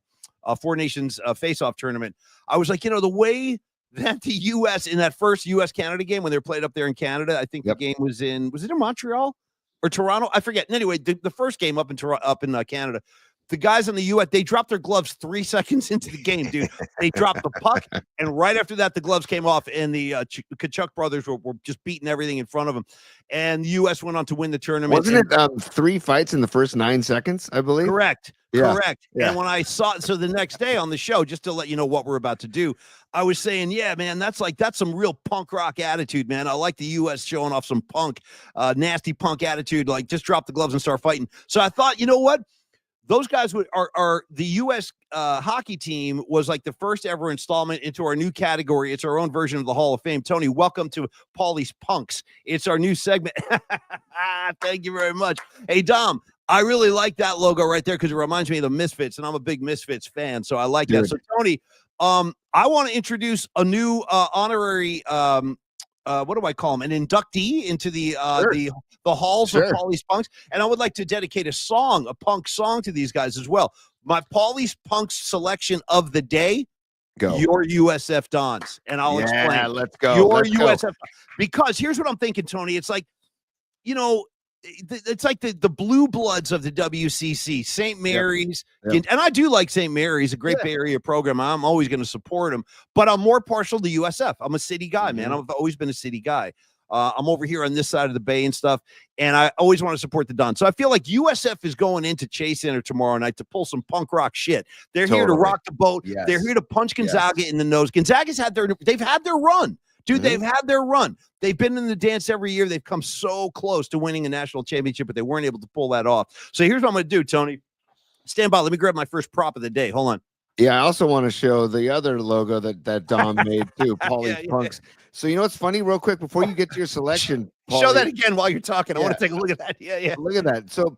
Four Nations face-off tournament. I was like, the way that the U.S. in that first U.S.-Canada game when they were played up there in Canada, I think the game was it in Montreal or Toronto? I forget. And anyway, the first game up in Canada, the guys on the U.S., they dropped their gloves 3 seconds into the game, dude. They dropped the puck, and right after that, the gloves came off, and the Kachuk brothers were just beating everything in front of them. And the U.S. went on to win the tournament. Wasn't it 3 fights in the first 9 seconds, I believe? Correct. Correct. Yeah. And when I saw it, so the next day on the show, just to let you know what we're about to do, I was saying, yeah, man, that's some real punk rock attitude, man. I like the U.S. showing off some nasty punk attitude, like just drop the gloves and start fighting. So I thought, you know what? Those guys are the U.S. Hockey team was like the first ever installment into our new category. It's our own version of the Hall of Fame. Tony, welcome to Paulie's Punks. It's our new segment. Thank you very much. Hey, Dom, I really like that logo right there because it reminds me of the Misfits, and I'm a big Misfits fan, so I like that. So, Tony, I want to introduce a new honorary what do I call him? An inductee into the halls of Paulie's Punks. And I would like to dedicate a punk song to these guys as well. My Paulie's Punks selection of the day, your USF Dons. And I'll explain. Let's go. Your USF. Because here's what I'm thinking, Tony. It's like, it's like the blue bloods of the WCC, St. Mary's. Yep. And I do like St. Mary's, a great Bay Area program. I'm always going to support them, but I'm more partial to USF. I'm a city guy, man. I've always been a city guy. I'm over here on this side of the Bay and stuff, and I always want to support the Dons. So I feel like USF is going into Chase Center tomorrow night to pull some punk rock shit. They're here to rock the boat. Yes. They're here to punch Gonzaga in the nose. Gonzaga's they've had their run. Dude, they've had their run. They've been in the dance every year. They've come so close to winning a national championship, but they weren't able to pull that off. So here's what I'm going to do, Tony. Stand by. Let me grab my first prop of the day. Hold on. Yeah, I also want to show the other logo that Dom made too, Paulie's Punks. So you know what's funny, real quick, before you get to your selection, Paulie, show that again while you're talking. I want to take a look at that. Yeah. Look at that. So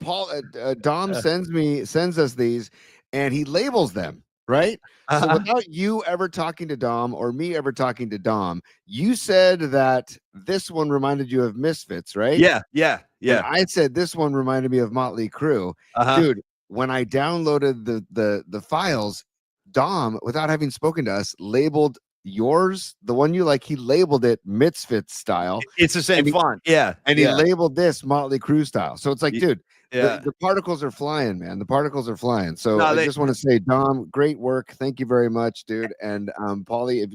Dom sends us these, and he labels them. right? So without you ever talking to Dom or me ever talking to Dom, you said that this one reminded you of Misfits, right? Yeah. And I said this one reminded me of Motley Crue. Dude, when I downloaded the files, Dom, without having spoken to us, labeled yours, the one you like, he labeled it Misfits style. It's the same font. Yeah. And he labeled this Motley Crue style. So it's like, dude, yeah, the particles are flying, man. The particles are flying. So No, I just want to say, Dom, great work. Thank you very much, dude. And Paulie,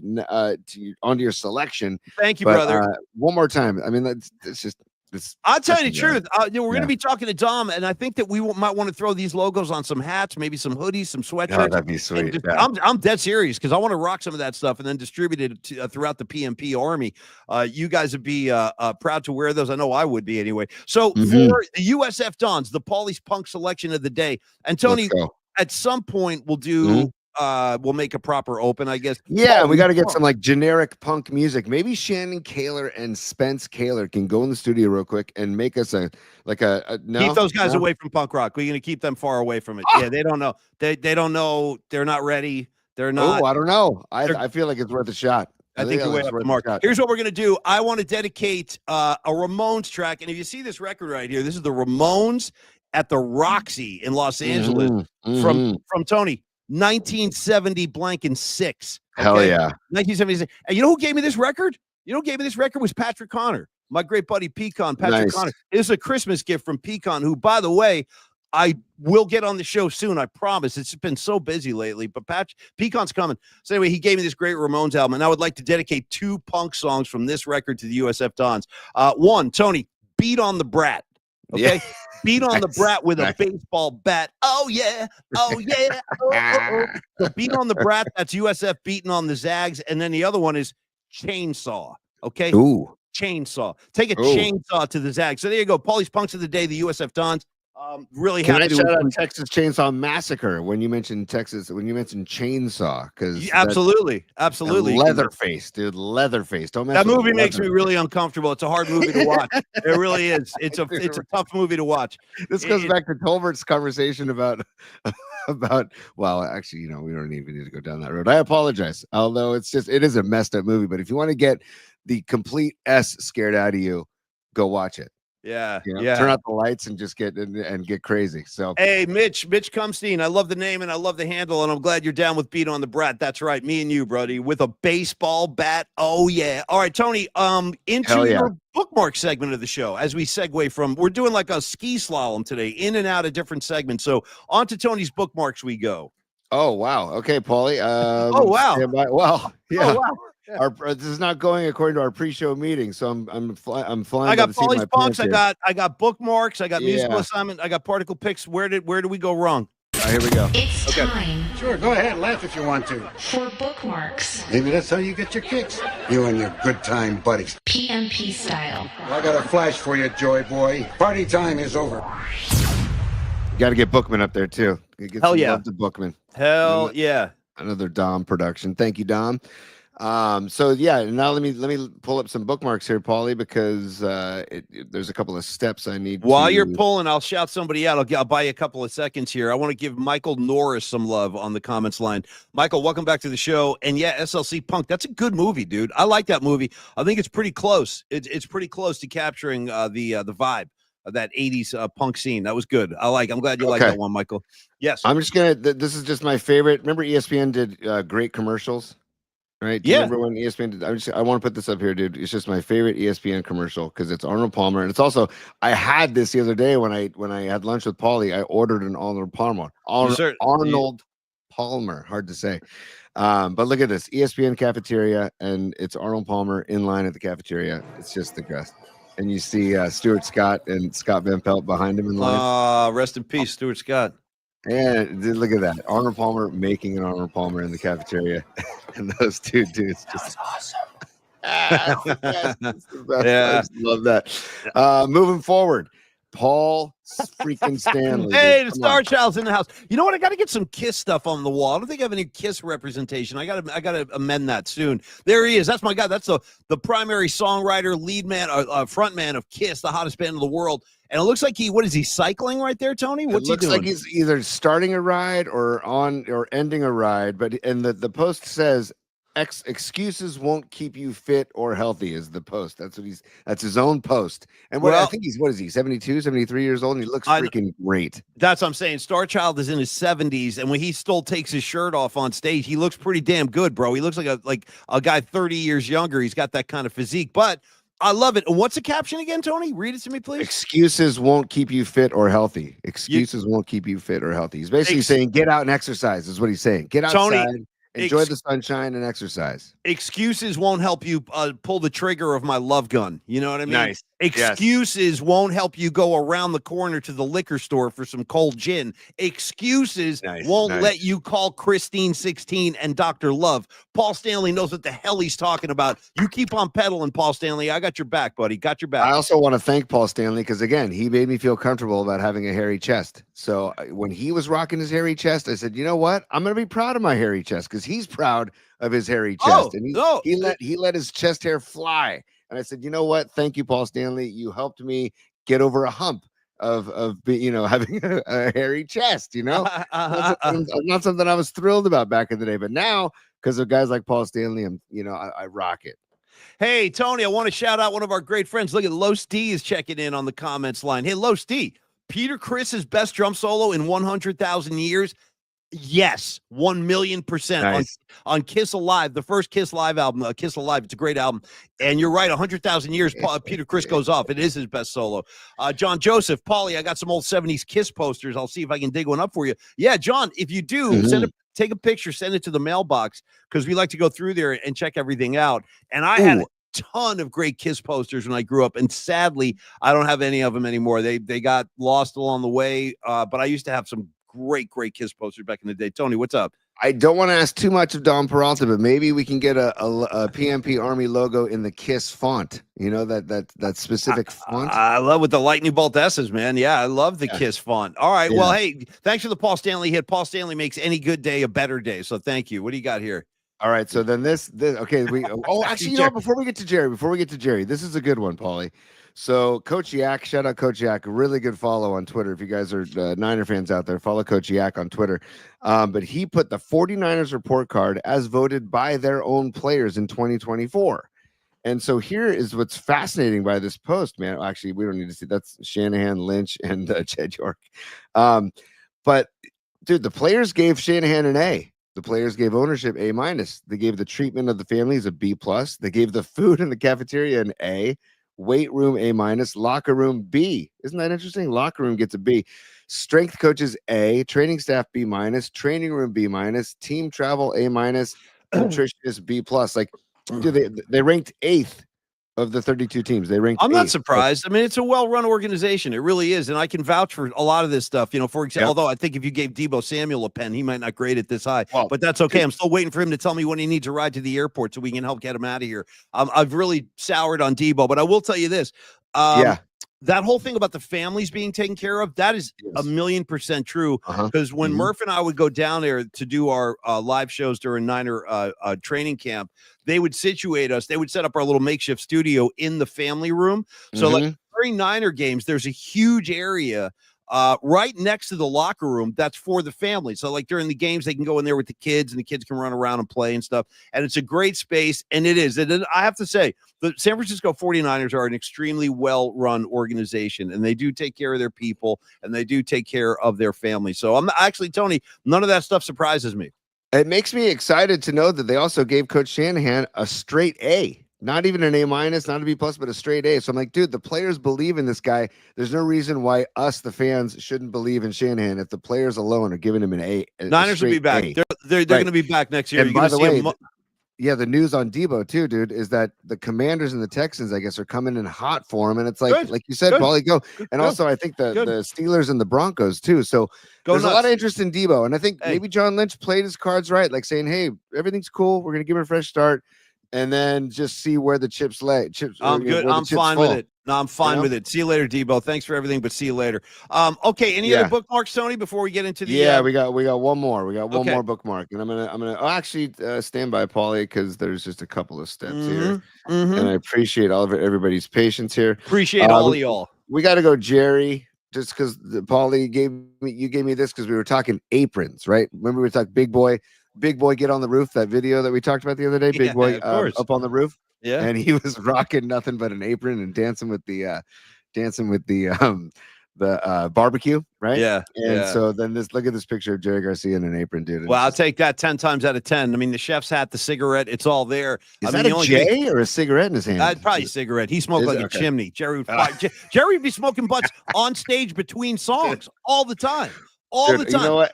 onto your selection. Thank you, brother. One more time. I mean, it's just this. I'll tell you the truth. We're going to be talking to Dom, and I think that we might want to throw these logos on some hats, maybe some hoodies, some sweatshirts. Oh, that'd be sweet. Just, I'm dead serious because I want to rock some of that stuff and then distribute it throughout the PMP army. You guys would be proud to wear those. I know I would be anyway. So for the USF Dons, the Paulie's Punk selection of the day, and Tony, at some point we'll do. We'll make a proper open, I guess. Yeah, we got to get some like generic punk music. Maybe Shannon Kaler and Spence Kaler can go in the studio real quick and make us a keep those guys away from punk rock. We're going to keep them far away from it. Yeah, they don't know. They don't know. They're not ready. They're not. Oh, I don't know. I feel like it's worth a shot. I think you're way up the mark. Here's what we're going to do. I want to dedicate a Ramones track. And if you see this record right here, this is the Ramones at the Roxy in Los Angeles from Tony. 1970 blank and 6. Okay? Hell yeah. 1976. And you know who gave me this record? Was Patrick Connor, my great buddy Pecan. Patrick Connor. It is a Christmas gift from Pecan, who, by the way, I will get on the show soon. I promise. It's been so busy lately, but Pecan's coming. So anyway, he gave me this great Ramones album, and I would like to dedicate 2 punk songs from this record to the USF Dons. One, Tony, Beat on the Brat. Okay. Yeah. Beat on the Brat with a baseball bat. Oh yeah. Oh yeah. So Beat on the Brat, that's USF beating on the Zags. And then the other one is Chainsaw. Okay. Ooh. Chainsaw. Take a chainsaw to the Zags. So there you go. Paulie's Punks of the Day, the USF Dons. Really Can happy I shout out Texas Chainsaw Massacre when you mentioned chainsaw, because absolutely Leatherface, dude, Leatherface. Don't mess that with movie makes me really uncomfortable. It's a hard movie to watch. It really is. It's a tough movie to watch. This goes back to Tolbert's conversation about well, actually, we don't even need to go down that road. I apologize, although it is a messed up movie. But if you want to get the complete S scared out of you, go watch it. Yeah, Turn out the lights and just get crazy. So, hey, Mitch Cumstein, I love the name and I love the handle, and I'm glad you're down with Beat on the Brat. That's right, me and you, buddy, with a baseball bat. Oh yeah. All right, Tony. Into your bookmark segment of the show, as we segue from, we're doing like a ski slalom today, in and out of different segments. So on to Tony's bookmarks we go. Oh wow. Okay, Paulie. Oh wow. Well, yeah. Oh, wow. Yeah. This is not going according to our pre-show meeting, so I'm flying. I got Paulie's Punks. I got bookmarks. I got musical assignment. I got particle picks. Where do we go wrong? Here we go. It's time. Sure, go ahead, laugh if you want to. For bookmarks. Maybe that's how you get your kicks. You and your good time buddies. PMP style. I got a flash for you, Joy Boy. Party time is over. You got to get Bookman up there too. Hell yeah, to Bookman. Hell yeah. Another Dom production. Thank you, Dom. So yeah, now let me pull up some bookmarks here, Paulie, because there's a couple of steps I need. While you're pulling, I'll shout somebody out. I'll buy you a couple of seconds here. I want to give Michael Norris some love on the comments line. Michael, welcome back to the show. And yeah, SLC Punk, that's a good movie, dude. I like that movie. I think it's pretty close. It's pretty close to capturing the vibe of that 80s punk scene. That was good. I'm glad you like that one, Michael. Yes. I'm just gonna. This is just my favorite. Remember, ESPN did great commercials. Right? Do you remember when ESPN did? I want to put this up here, dude. It's just my favorite ESPN commercial because it's Arnold Palmer, and it's also, I had this the other day when I had lunch with Paulie. I ordered an Arnold Palmer. Arnold Palmer, hard to say. But look at this, ESPN cafeteria, and it's Arnold Palmer in line at the cafeteria. It's just the best. And you see Stuart Scott and Scott Van Pelt behind him in line. Rest in peace, Stuart Scott. And look at that, Arnold Palmer making an Arnold Palmer in the cafeteria, and those two dudes just awesome. Yeah, I love that. Moving forward, Paul freaking Stanley. Hey, the Star Child's in the house. You know what? I got to get some Kiss stuff on the wall. I don't think I have any Kiss representation. I got to amend that soon. There he is. That's my guy. That's the primary songwriter, lead man, front man of Kiss, the hottest band in the world. And it looks like what is he cycling right there, Tony? What's he doing? It looks like he's either starting a ride or ending a ride. But the post says, excuses won't keep you fit or healthy is the post. That's his own post. And I think what is he, 72, 73 years old? And he looks freaking great. That's what I'm saying. Star Child is in his 70s, and when he still takes his shirt off on stage, he looks pretty damn good, bro. He looks like a guy 30 years younger. He's got that kind of physique, but I love it. And what's the caption again, Tony? Read it to me, please. Excuses won't keep you fit or healthy. Excuses won't keep you fit or healthy. He's basically saying, get out and exercise is what he's saying. Get outside. Tony, enjoy the sunshine and exercise. Excuses won't help you pull the trigger of my love gun. You know what I mean? Nice. Excuses won't help you go around the corner to the liquor store for some cold gin. Excuses won't let you call Christine 16 and Dr. Love. Paul Stanley knows what the hell he's talking about. You keep on pedaling, Paul Stanley. I got your back, buddy. Got your back. I also want to thank Paul Stanley because, again, he made me feel comfortable about having a hairy chest. So when he was rocking his hairy chest, I said, you know what? I'm going to be proud of my hairy chest because he's proud of his hairy chest. He let his chest hair fly. And I said, you know what? Thank you, Paul Stanley. You helped me get over a hump of having a hairy chest, not something I was thrilled about back in the day. But now, because of guys like Paul Stanley, I rock it. Hey, Tony, I want to shout out one of our great friends. Look at Los D is checking in on the comments line. Hey, Los D, Peter Criss's best drum solo in 100,000 years. Yes, 1,000,000% nice. on Kiss Alive, the first Kiss Live album, Kiss Alive. It's a great album. And you're right, 100,000 years, Peter Criss goes off. It is his best solo. John Joseph, Paulie, I got some old 70s Kiss posters. I'll see if I can dig one up for you. Yeah, John, if you do, take a picture, send it to the mailbox because we like to go through there and check everything out. And I had a ton of great Kiss posters when I grew up, and sadly, I don't have any of them anymore. They got lost along the way, but I used to have some great Kiss posters back in the day. Tony, what's up? I don't want to ask too much of Don Peralta, but maybe we can get a PMP Army logo in the Kiss font. You know, that specific font. I love with the lightning bolt S's, man. Yeah, I love the Kiss font. All right. Yeah. Well, hey, thanks for the Paul Stanley hit. Paul Stanley makes any good day a better day. So thank you. What do you got here? All right. So then this okay. Actually, before we get to Jerry, this is a good one, Paulie. So Coach Yak, shout out Coach Yak, really good follow on Twitter. If you guys are Niner fans out there, follow Coach Yak on Twitter. But he put the 49ers report card as voted by their own players in 2024. And so here is what's fascinating by this post, man. Actually, we don't need to see. That's Shanahan, Lynch, and Jed York. But dude, the players gave Shanahan an A. The players gave ownership A-. They gave the treatment of the families a B+. They gave the food in the cafeteria an A. Weight room A-, locker room B. Isn't that interesting? Locker room gets a B. Strength coaches A, training staff B-, training room B-, team travel A-, nutritionist B+. Like, dude, they ranked 8th of the 32 teams. They ranked. I'm not surprised. I mean, it's a well-run organization. It really is, and I can vouch for a lot of this stuff. You know, for example, although I think if you gave Deebo Samuel a pen, he might not grade it this high. Well, but that's okay. I'm still waiting for him to tell me when he needs to ride to the airport so we can help get him out of here. I've really soured on Deebo, but I will tell you this. That whole thing about the families being taken care of, that is 1,000,000% true. Because when Murph and I would go down there to do our live shows during Niner training camp, they would situate us. They would set up our little makeshift studio in the family room. So like during Niner games, there's a huge area right next to the locker room that's for the family. So like during the games, they can go in there with the kids and the kids can run around and play and stuff. And it's a great space. And it is. And I have to say, the San Francisco 49ers are an extremely well-run organization, and they do take care of their people and they do take care of their family. So I'm actually, Tony, none of that stuff surprises me. It makes me excited to know that they also gave Coach Shanahan a straight A. Not even an A-, not a B+, but a straight A. So I'm like, dude, the players believe in this guy. There's no reason why us, the fans, shouldn't believe in Shanahan if the players alone are giving him an A. Niners will be back. They're going to be back next year. And by the way, the news on Deebo too, dude, is that the Commanders and the Texans, I guess, are coming in hot for him. And it's like, like you said, Paulie, go. And also, I think the Steelers and the Broncos too. So there's a lot of interest in Deebo. And I think maybe John Lynch played his cards right, like saying, hey, everything's cool. We're going to give him a fresh start. and then just see where the chips lay. I'm good. I'm fine with it. No, I'm fine with it. See you later, Debo. Thanks for everything, but see you later. Okay. Any other bookmarks, Tony, before we get into the? Yeah, we got one more. We got one more bookmark, and I'm gonna. Oh, actually, stand by, Paulie, because there's just a couple of steps here, and I appreciate everybody's patience here. Appreciate all of y'all. We got to go, Jerry. Just because Paulie gave me this because we were talking aprons, right? Remember we were talking big boy, get on the roof. That video that we talked about the other day, big boy up on the roof. Yeah, and he was rocking nothing but an apron and dancing with the barbecue, right? Yeah. And so then look at this picture of Jerry Garcia in an apron, dude. Well, I'll take that 10 times out of 10. I mean, the chef's hat, the cigarette, it's all there. Is that a J or a cigarette in his hand? Probably a cigarette. He smoked like a chimney. Jerry would be smoking butts on stage between songs all the time. All the time. You know what?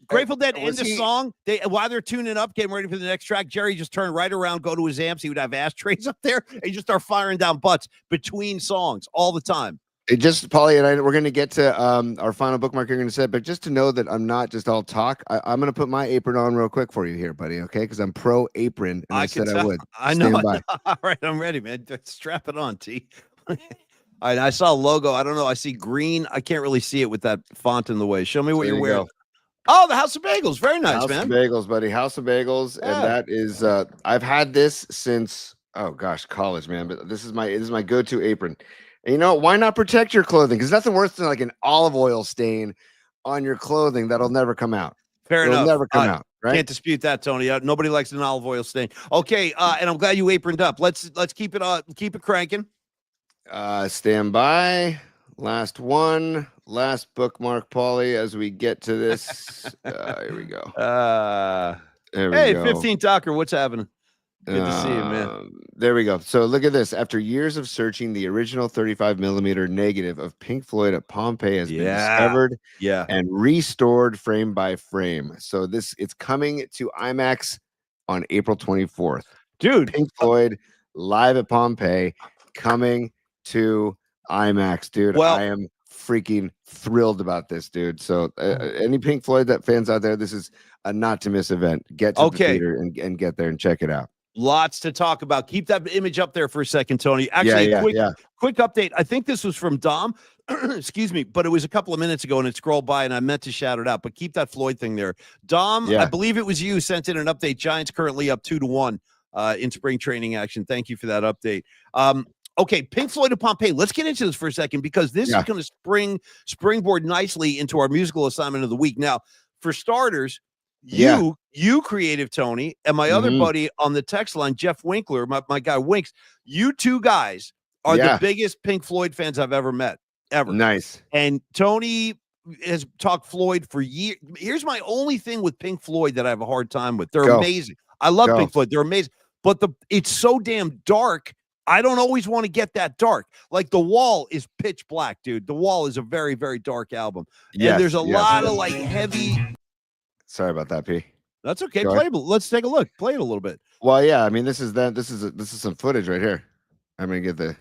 Grateful Dead end the song. While they're tuning up, getting ready for the next track, Jerry just turned right around, go to his amps. He would have ashtrays up there, and just start firing down butts between songs all the time. Paulie and I, we're going to get to our final bookmark you're going to set, but just to know that I'm not just all talk. I'm going to put my apron on real quick for you here, buddy. Okay, because I'm pro apron, and I said I would. I know. All right, I'm ready, man. Strap it on, T. I saw a logo. I don't know. I see green. I can't really see it with that font in the way. Show me what you're wearing. Oh, the House of Bagels. Very nice, House man. House of Bagels, buddy. House of Bagels. Yeah. And that is, I've had this since, college, man. But this is my go-to apron. And you know, why not protect your clothing? Because nothing worse than like an olive oil stain on your clothing that'll never come out. It'll never come out, right? Can't dispute that, Tony. Nobody likes an olive oil stain. Okay, and I'm glad you aproned up. Let's keep it cranking. Stand by. Last bookmark, Paulie, as we get to this. Here we go. There we go. 15 Tucker, what's happening? Good to see you, man. There we go. So look at this. After years of searching, the original 35mm negative of Pink Floyd at Pompeii has been discovered and restored frame by frame. So it's coming to IMAX on April 24th. Dude, Pink Floyd live at Pompeii coming to IMAX, dude. Well, I am freaking thrilled about this, dude. So any Pink Floyd fans out there, this is a not to miss event. Get to the theater and get there and check it out. Lots to talk about. Keep that image up there for a second, Tony. Actually, quick update. I think this was from Dom. Excuse me, but it was a couple of minutes ago and it scrolled by and I meant to shout it out, but keep that Floyd thing there. Dom, I believe it was you, sent in an update. Giants currently up 2-1 in spring training action. Thank you for that update. Okay, Pink Floyd of Pompeii. Let's get into this for a second because this is going to springboard nicely into our musical assignment of the week. Now, for starters, you creative Tony, and my other buddy on the text line, Jeff Winkler, my guy Winks, you two guys are the biggest Pink Floyd fans I've ever met, ever. Nice. And Tony has talked Floyd for years. Here's my only thing with Pink Floyd that I have a hard time with. They're amazing. I love Pink Floyd. They're amazing. But it's so damn dark. I don't always want to get that dark. Like The Wall is pitch black, dude. The Wall is a very, very dark album. And there's a lot of like heavy. Sorry about that, P. That's okay. Playable. Let's take a look. Play it a little bit. Well, yeah. I mean, this is some footage right here. I'm gonna get the.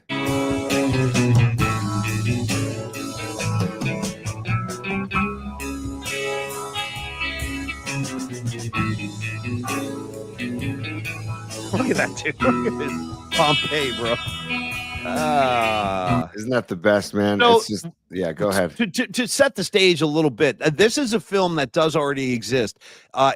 Look at that, dude. Look at this. Pompeii, bro. Isn't that the best, man? So, it's just go ahead. To set the stage a little bit, this is a film that does already exist.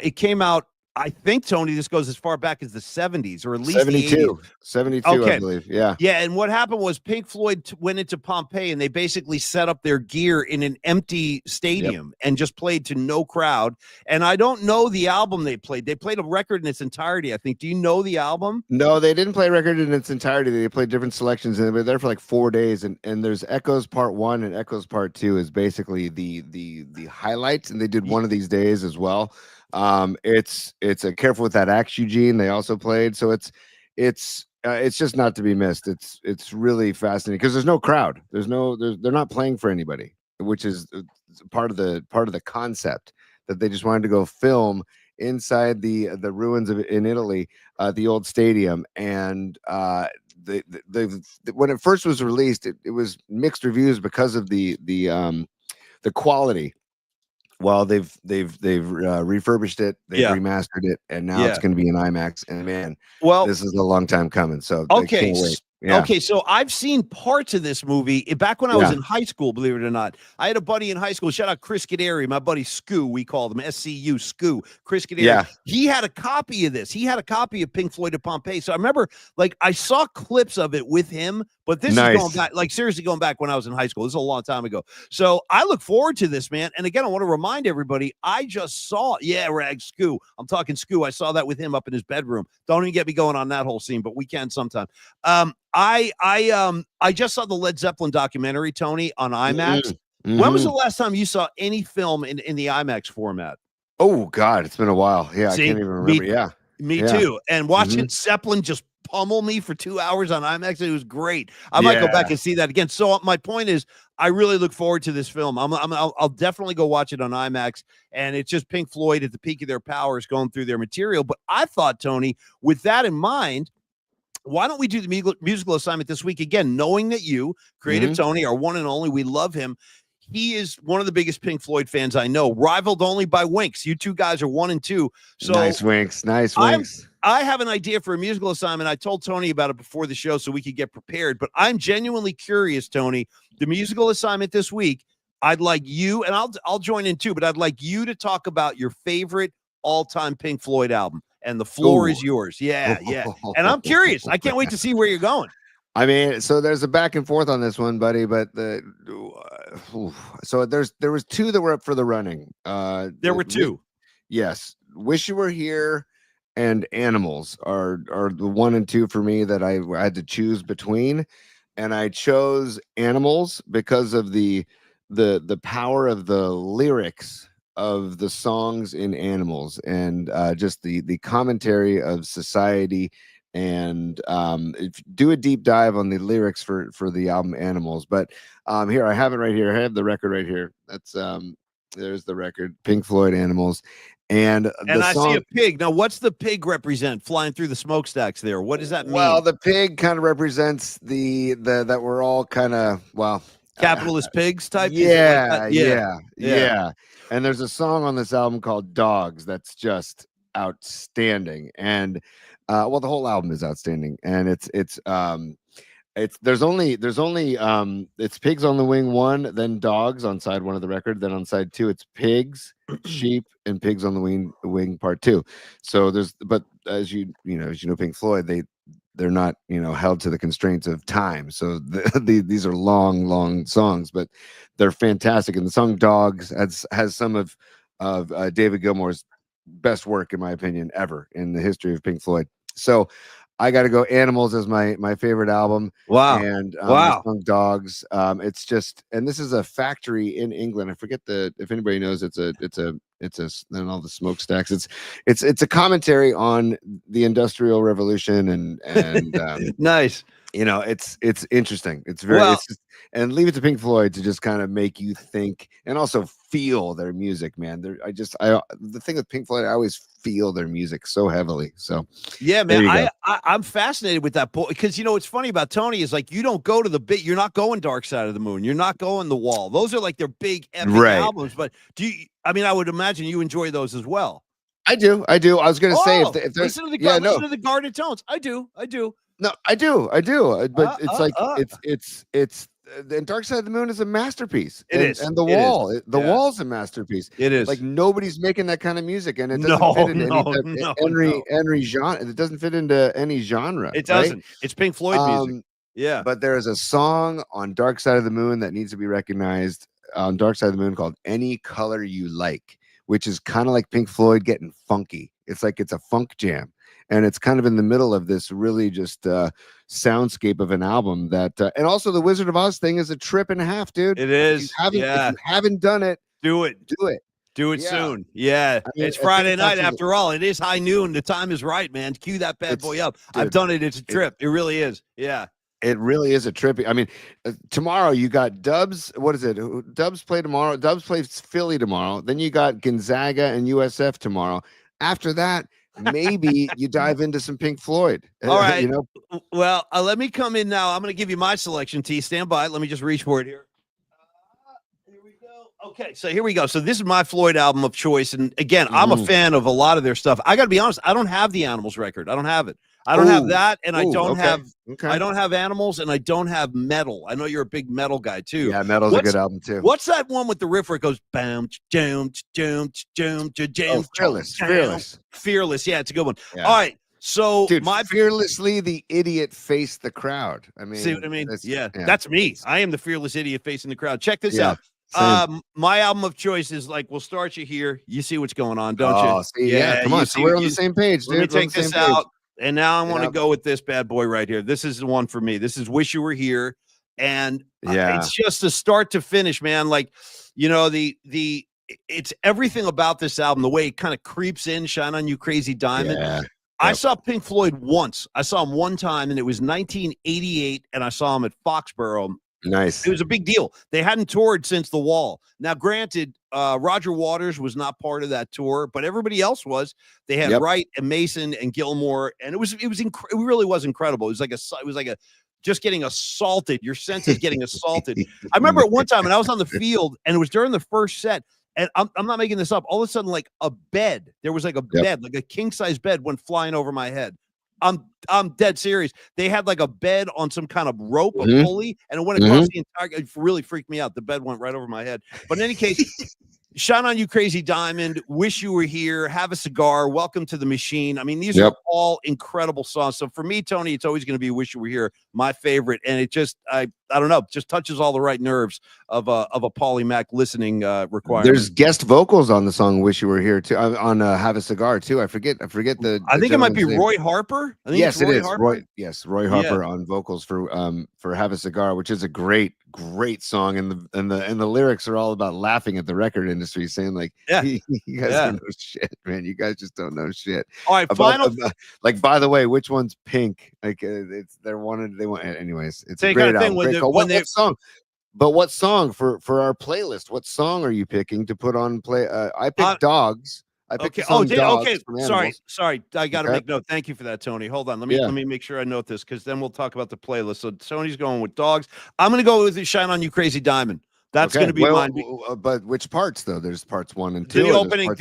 It came out, I think, Tony, this goes as far back as the 70s or at least 72. 72, okay. I believe. Yeah. Yeah. And what happened was Pink Floyd went into Pompeii and they basically set up their gear in an empty stadium and just played to no crowd. And I don't know the album they played. They played a record in its entirety, I think. Do you know the album? No, they didn't play a record in its entirety. They played different selections and they were there for like 4 days. And there's Echoes Part 1 and Echoes Part 2 is basically the highlights. And they did one of these days as well. It's a Careful with That Axe, Eugene. They also played, so it's just not to be missed. It's really fascinating because there's no crowd. They're not playing for anybody, which is part of the concept that they just wanted to go film inside the ruins in Italy, the old stadium. And when it first was released, it was mixed reviews because of the quality Well, they've refurbished it, they've remastered it, and now it's going to be in IMAX. And man, this is a long time coming. So I can't wait. Yeah. Okay, so I've seen parts of this movie back when I was in high school, believe it or not. I had a buddy in high school, shout out Chris Kaderi, my buddy Scoo, we called him SCU, Scoo, Chris Kaderi. Yeah. He had a copy of this. He had a copy of Pink Floyd at Pompeii. So I remember, like, I saw clips of it with him, but this is going back, like, seriously going back when I was in high school. This is a long time ago. So I look forward to this, man. And again, I want to remind everybody, I just saw, Rag Scoo. I'm talking Scoo. I saw that with him up in his bedroom. Don't even get me going on that whole scene, but we can sometime. I just saw the Led Zeppelin documentary, Tony, on IMAX. When was the last time you saw any film in the IMAX format? Oh God, it's been a while. Yeah, I can't even remember. Me too. And watching Zeppelin just pummel me for 2 hours on IMAX, it was great. I might go back and see that again. So my point is, I really look forward to this film. I'll definitely go watch it on IMAX. And it's just Pink Floyd at the peak of their powers going through their material. But I thought, Tony, with that in mind, why don't we do the musical assignment this week again, knowing that you, Creative Tony, are one and only. We love him. He is one of the biggest Pink Floyd fans I know, rivaled only by Winks. You two guys are 1 and 2. So nice Winks. I have an idea for a musical assignment. I told Tony about it before the show so we could get prepared, but I'm genuinely curious, Tony. The musical assignment this week, I'd like you, and I'll join in too, but I'd like you to talk about your favorite all-time Pink Floyd album. And the floor is yours. Yeah. And I'm curious. I can't wait to see where you're going. I mean, so there's a back and forth on this one, buddy. But so there was 2 that were up for the running. There were 2. Yes, Wish You Were Here and Animals are the 1 and 2 for me that I had to choose between, and I chose Animals because of the power of the lyrics of the songs in Animals, and just the commentary of society, and do a deep dive on the lyrics for the album Animals. But here I have it right here. I have the record right here. That's there's the record, Pink Floyd, Animals, and I see a pig. Now, what's the pig represent flying through the smokestacks there? What does that mean? Well, the pig kind of represents the that we're all kind of capitalist pigs type. Yeah. And there's a song on this album called Dogs that's just outstanding. And the whole album is outstanding. And it's there's only it's Pigs on the Wing 1, then Dogs on side 1 of the record, then on side 2 it's Pigs, Sheep, and Pigs on the Wing part 2. So but as you know Pink Floyd, they're not held to the constraints of time, so these are long songs, but they're fantastic. And the song Dogs has some of David Gilmour's best work, in my opinion, ever in the history of Pink Floyd. So I got to go Animals as my favorite album. Wow. And the song Dogs, it's just, and this is a factory in England. I forget if anybody knows, it's and all the smokestacks. It's a commentary on the Industrial Revolution and nice. It's interesting. It's very and leave it to Pink Floyd to just kind of make you think and also feel their music, man. The thing with Pink Floyd, I always feel their music so heavily. So yeah, man, I'm fascinated with that because what's funny about Tony is, like, you don't go to you're not going Dark Side of the Moon, you're not going The Wall. Those are like their big epic albums. But I would imagine you enjoy those as well. I do. I was going to say if there's listen to the Guarded Tones. I do. No, I do. But it's and Dark Side of the Moon is a masterpiece. It is. And The Wall's a masterpiece. It is. Like, nobody's making that kind of music, and it doesn't fit into any genre. It doesn't fit into any genre. It doesn't. Right? It's Pink Floyd music. Yeah. But there is a song on Dark Side of the Moon that needs to be recognized on Dark Side of the Moon called Any Color You Like, which is kind of like Pink Floyd getting funky. It's like it's a funk jam. And it's kind of in the middle of this really just soundscape of an album that, and also the Wizard of Oz thing is a trip and a half, dude. It is. If you haven't done it, do it. Do it soon. Yeah. I mean, it's Friday night after all. It is high noon. The time is right, man. Cue that bad boy up. Dude, I've done it. It's a trip. It really is. Yeah. It really is a trip. I mean, tomorrow you got Dubs. What is it? Dubs play tomorrow. Dubs plays Philly tomorrow. Then you got Gonzaga and USF tomorrow. After that, maybe you dive into some Pink Floyd. All right. Well, let me come in now. I'm going to give you my selection, T. Stand by. Let me just reach for it here. Here we go. Okay, so here we go. So this is my Floyd album of choice, and again, I'm a fan of a lot of their stuff. I got to be honest, I don't have the Animals record. I don't have it. I don't have that, and I don't have Animals, and I don't have Metal. I know you're a big Metal guy too. Yeah, Metal's a good album too. What's that one with the riff where it goes bam, jam, jam, jam, jam? Fearless. Yeah, it's a good one. Yeah. All right. So dude, fearlessly the idiot faced the crowd. I mean, see what I mean? Yeah, that's me. I am the fearless idiot facing the crowd. Check this out. Same. My album of choice is like, we'll start you here. You see what's going on, don't you? See, yeah, come on. So we're on the same page, dude. Let me take this out. And now I want to go with this bad boy right here. This is the one for me. This is Wish You Were Here. And it's just a start to finish, man. Like, you know, it's everything about this album, the way it kind of creeps in, Shine On You Crazy Diamond. Yeah. I saw Pink Floyd once. I saw him one time, and it was 1988, and I saw him at Foxborough. Nice. It was a big deal. They hadn't toured since The Wall. Now, granted, Roger Waters was not part of that tour, but everybody else was. They had Wright and Mason and Gilmore, and it really was incredible. It was like a just getting assaulted. Your senses getting assaulted. I remember at one time, and I was on the field, and it was during the first set. And I'm not making this up. All of a sudden, like a bed, there was like a bed, like a king size bed went flying over my head. I'm dead serious. They had like a bed on some kind of rope, a pulley, and it went across the entire. It really freaked me out. The bed went right over my head. But in any case, Shine On You Crazy Diamond, Wish You Were Here, Have a Cigar, Welcome to the Machine. I mean, these are all incredible songs. So for me, Tony, it's always going to be Wish You Were Here, my favorite. And it just, I don't know, just touches all the right nerves of a Paulie Mac listening requirement. There's guest vocals on the song Wish You Were Here too, on Have a Cigar too. I forget the I think it might be name. Roy Harper. I think yes, it is. Harper. Roy Harper on vocals for Have a Cigar, which is a great song, and the lyrics are all about laughing at the record industry, saying like, you guys don't know shit, man. You guys just don't know shit. All right, like, by the way, which one's Pink? Like, they want. Anyways, it's a great album. What song? But what song for our playlist? What song are you picking to put on play? I picked Dogs. I picked okay. Sorry. I got to make note. Thank you for that, Tony. Hold on. Let me make sure I note this, because then we'll talk about the playlist. So Tony's going with Dogs. I'm going to go with the Shine On You Crazy Diamond. That's going to be mine. But which parts though? There's parts 1 and 2. The opening,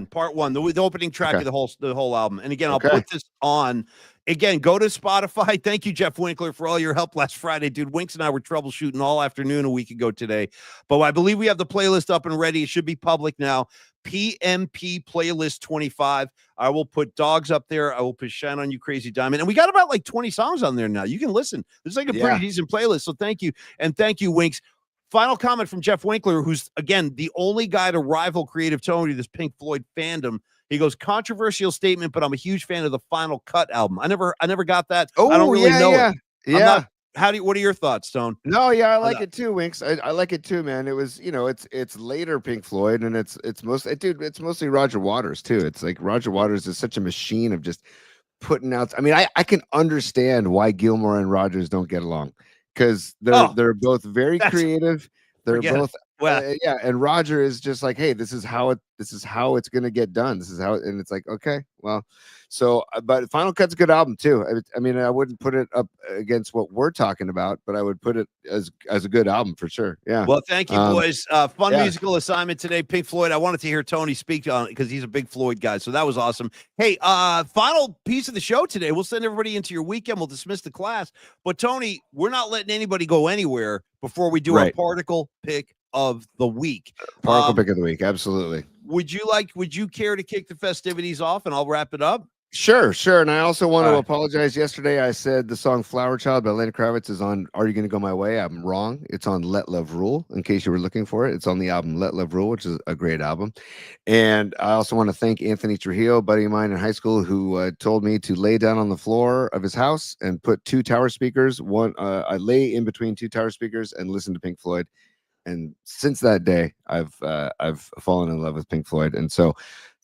part one, the opening track of the whole album. And again, I'll put this on. Again, go to Spotify. Thank you, Jeff Winkler, for all your help last Friday. Dude, Winks and I were troubleshooting all afternoon a week ago today. But I believe we have the playlist up and ready. It should be public now. PMP Playlist 25. I will put Dogs up there. I will put Shine On You Crazy Diamond. And we got about like 20 songs on there now. You can listen. It's like a pretty decent playlist. So thank you. And thank you, Winks. Final comment from Jeff Winkler, who's, again, the only guy to rival Creative Tony, this Pink Floyd fandom. He goes, controversial statement, but I'm a huge fan of the Final Cut album. I never got that. I don't really know it. Yeah. What are your thoughts, Stone? No, I like it too, Winks. I like it too, man. It was, it's later Pink Floyd, and it's mostly Roger Waters too. It's like Roger Waters is such a machine of just putting out. I mean, I can understand why Gilmore and Rogers don't get along, because they're both very creative. They're both and Roger is just like, hey, this is how it's gonna get done. This is how and it's like, okay, well, so but Final Cut's a good album too. I mean, I wouldn't put it up against what we're talking about, but I would put it as a good album for sure. Yeah. Well, thank you, boys. Fun musical assignment today, Pink Floyd. I wanted to hear Tony speak on it because he's a big Floyd guy, so that was awesome. Hey, final piece of the show today. We'll send everybody into your weekend. We'll dismiss the class, but Tony, we're not letting anybody go anywhere before we do our particle pick of the week. Particle pick of the week, absolutely. Would you care to kick the festivities off, and I'll wrap it up? Sure. And I also want to apologize. Yesterday, I said the song Flower Child by Lenny Kravitz is on Are You Gonna Go My Way? I'm wrong. It's on Let Love Rule, in case you were looking for it. It's on the album Let Love Rule, which is a great album. And I also want to thank Anthony Trujillo, a buddy of mine in high school, who told me to lay down on the floor of his house and put 2 tower speakers. I lay in between 2 tower speakers and listen to Pink Floyd. And since that day, I've fallen in love with Pink Floyd. And so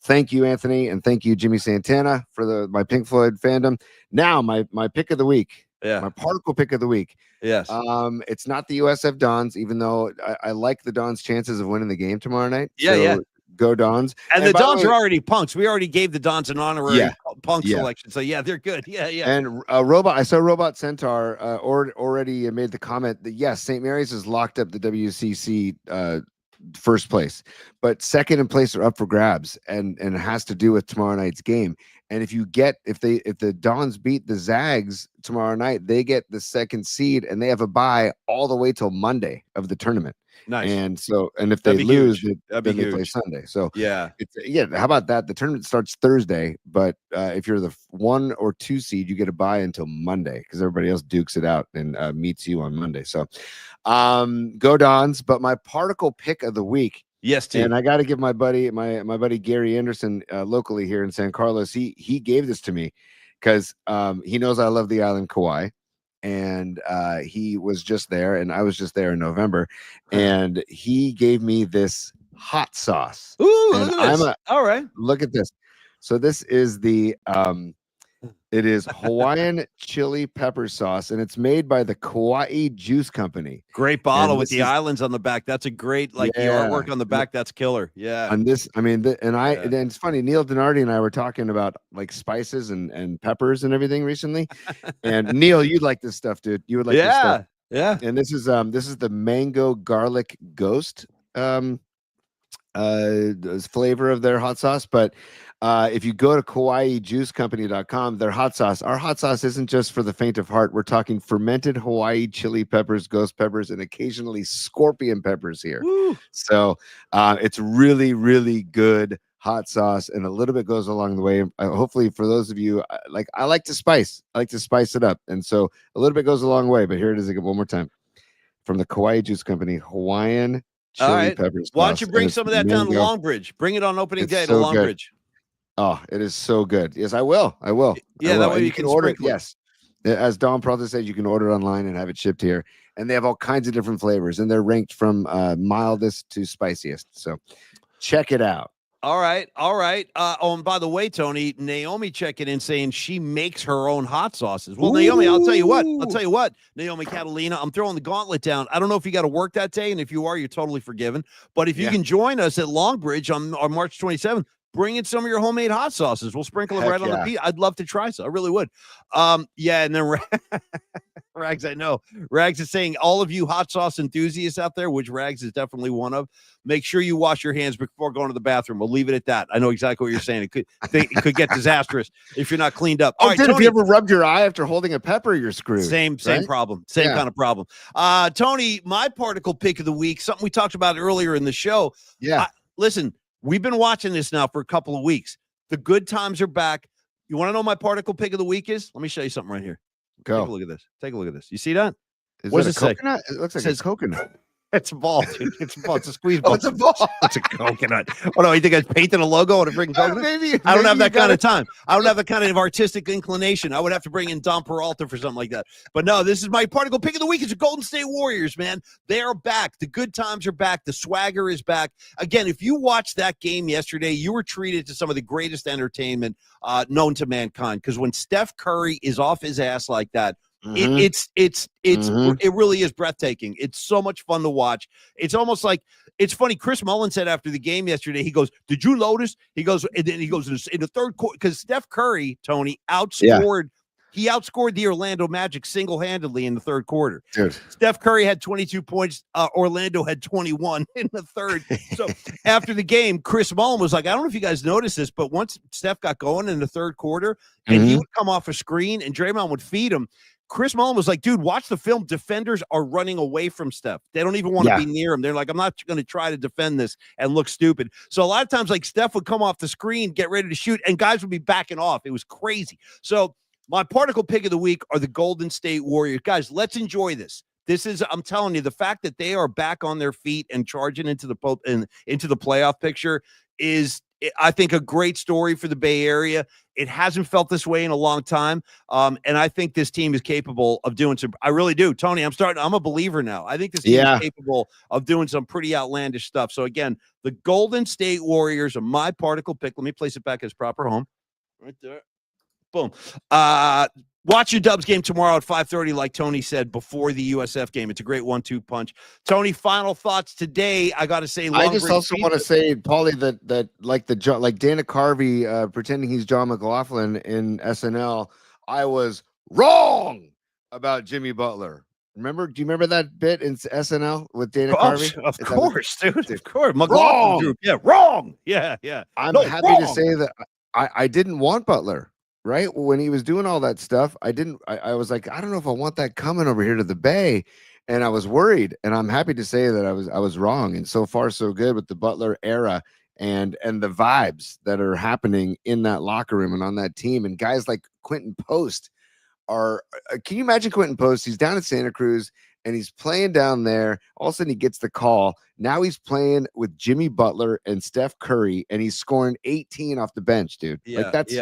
thank you, Anthony, and thank you, Jimmy Santana, for my Pink Floyd fandom. Now, my pick of the week, my particle pick of the week. Yes. It's not the USF Dons, even though I like the Dons' chances of winning the game tomorrow night. Go Dons. And the Dons are already punks. We already gave the Dons an honorary punk selection. So they're good. Yeah. And I saw Robot Centaur already made the comment that yes, St. Mary's has locked up the WCC first place, but second and place are up for grabs, and it has to do with tomorrow night's game. And if the Dons beat the Zags tomorrow night, they get the second seed, and they have a bye all the way till Monday of the tournament. Nice. And if they lose, then they play Sunday. So yeah, how about that? The tournament starts Thursday, but if you're the 1 or 2 seed, you get a bye until Monday because everybody else dukes it out and meets you on Monday. So go Dons. But my particle pick of the week. Yes, team. And I got to give my buddy Gary Anderson locally here in San Carlos. He gave this to me because he knows I love the island Kauai, and he was just there, and I was just there in November, and he gave me this hot sauce. Ooh, and look at this. All right, look at this. So this is the it is Hawaiian chili pepper sauce, and it's made by the Kauai Juice Company. Great bottle with the islands on the back. That's a great, the artwork on the back. That's killer. Yeah. And this, I mean, and it's funny. Neil Donardi and I were talking about like spices and peppers and everything recently. And Neil, you'd like this stuff, dude. You would like this stuff. Yeah. And this is the mango garlic ghost flavor of their hot sauce. But if you go to KauaiJuiceCompany.com, their hot sauce, our hot sauce isn't just for the faint of heart. We're talking fermented Hawaii chili peppers, ghost peppers, and occasionally scorpion peppers here. Woo. So it's really, really good hot sauce, and a little bit goes along the way. Hopefully for those of you, I like to spice it up. And so a little bit goes a long way, but here it is again one more time from the Kauai Juice Company, Hawaiian chili peppers. Why don't you bring some of that down to Longbridge? Bring it on opening day to Longbridge. Oh, it is so good. Yes, I will. Yeah, that way you can order it. Yes. As Don Prata said, you can order it online and have it shipped here. And they have all kinds of different flavors, and they're ranked from mildest to spiciest. So check it out. All right. And by the way, Tony, Naomi checking in saying she makes her own hot sauces. Well, Naomi, I'll tell you what, Naomi Catalina, I'm throwing the gauntlet down. I don't know if you got to work that day, and if you are, you're totally forgiven. But if you can join us at Longbridge on March 27th, bring in some of your homemade hot sauces. We'll sprinkle them right on the pizza. I'd love to try some. I really would. And then Rags, I know. Rags is saying, all of you hot sauce enthusiasts out there, which Rags is definitely one of, make sure you wash your hands before going to the bathroom. We'll leave it at that. I know exactly what you're saying. It could get disastrous if you're not cleaned up. All right, Tony, if you ever rubbed your eye after holding a pepper, you're screwed. Same problem. Same kind of problem. Tony, my particle pick of the week, something we talked about earlier in the show. Yeah. Listen, we've been watching this now for a couple of weeks. The good times are back. You want to know what my particle pick of the week is? Let me show you something right here. Go. Take a look at this. You see that? What does it say? Coconut? It looks like a coconut. It's a ball, dude. It's a ball. It's a squeeze ball. It's a ball. It's a coconut. Oh, no, you think I painted a logo on a freaking coconut? I don't have that kind of time. I don't have that kind of artistic inclination. I would have to bring in Don Peralta for something like that. But no, this is my particle pick of the week. It's the Golden State Warriors, man. They are back. The good times are back. The swagger is back. Again, if you watched that game yesterday, you were treated to some of the greatest entertainment known to mankind. Because when Steph Curry is off his ass like that, it really is breathtaking. It's so much fun to watch. It's almost like, it's funny. Chris Mullin said after the game yesterday, he goes, "Did you notice?" He goes, and then he goes in the third quarter, because Steph Curry, Tony, outscored the Orlando Magic single-handedly in the third quarter. Dude. Steph Curry had 22 points. Orlando had 21 in the third. So after the game, Chris Mullin was like, I don't know if you guys noticed this, but once Steph got going in the third quarter, and he would come off a screen and Draymond would feed him, Chris Mullin was like, dude, watch the film. Defenders are running away from Steph. They don't even want to be near him. They're like, I'm not going to try to defend this and look stupid. So a lot of times, like, Steph would come off the screen, get ready to shoot, and guys would be backing off. It was crazy. So my particle pick of the week are the Golden State Warriors. Guys, let's enjoy this. This is, I'm telling you, the fact that they are back on their feet and charging into the playoff picture is, I think, a great story for the Bay Area. It hasn't felt this way in a long time. And I think this team is capable of doing some, I really do. Tony, I'm a believer now. I think this team is capable of doing some pretty outlandish stuff. So again, the Golden State Warriors are my particle pick. Let me place it back as proper home. Right there. Boom. Watch your Dubs game tomorrow at 5:30, like Tony said, before the USF game. It's a great 1-2 punch. Tony, final thoughts today. I got to say, I just also want to say, Paulie, that like Dana Carvey pretending he's John McLaughlin in SNL, I was wrong about Jimmy Butler. Remember? Do you remember that bit in SNL with Dana Oh, Carvey? of course, dude. Of course. McLaughlin Wrong. Group. Yeah, wrong. Yeah. I'm No, happy wrong. to say that I didn't want Butler, right? When he was doing all that stuff, I was like, I don't know if I want that coming over here to the Bay. And I was worried. And I'm happy to say that I was wrong. And so far, so good with the Butler era and the vibes that are happening in that locker room and on that team. And guys like Quentin Post are can you imagine Quentin Post? He's down in Santa Cruz and he's playing down there. All of a sudden he gets the call. Now he's playing with Jimmy Butler and Steph Curry, and he's scoring 18 off the bench, dude. Like that's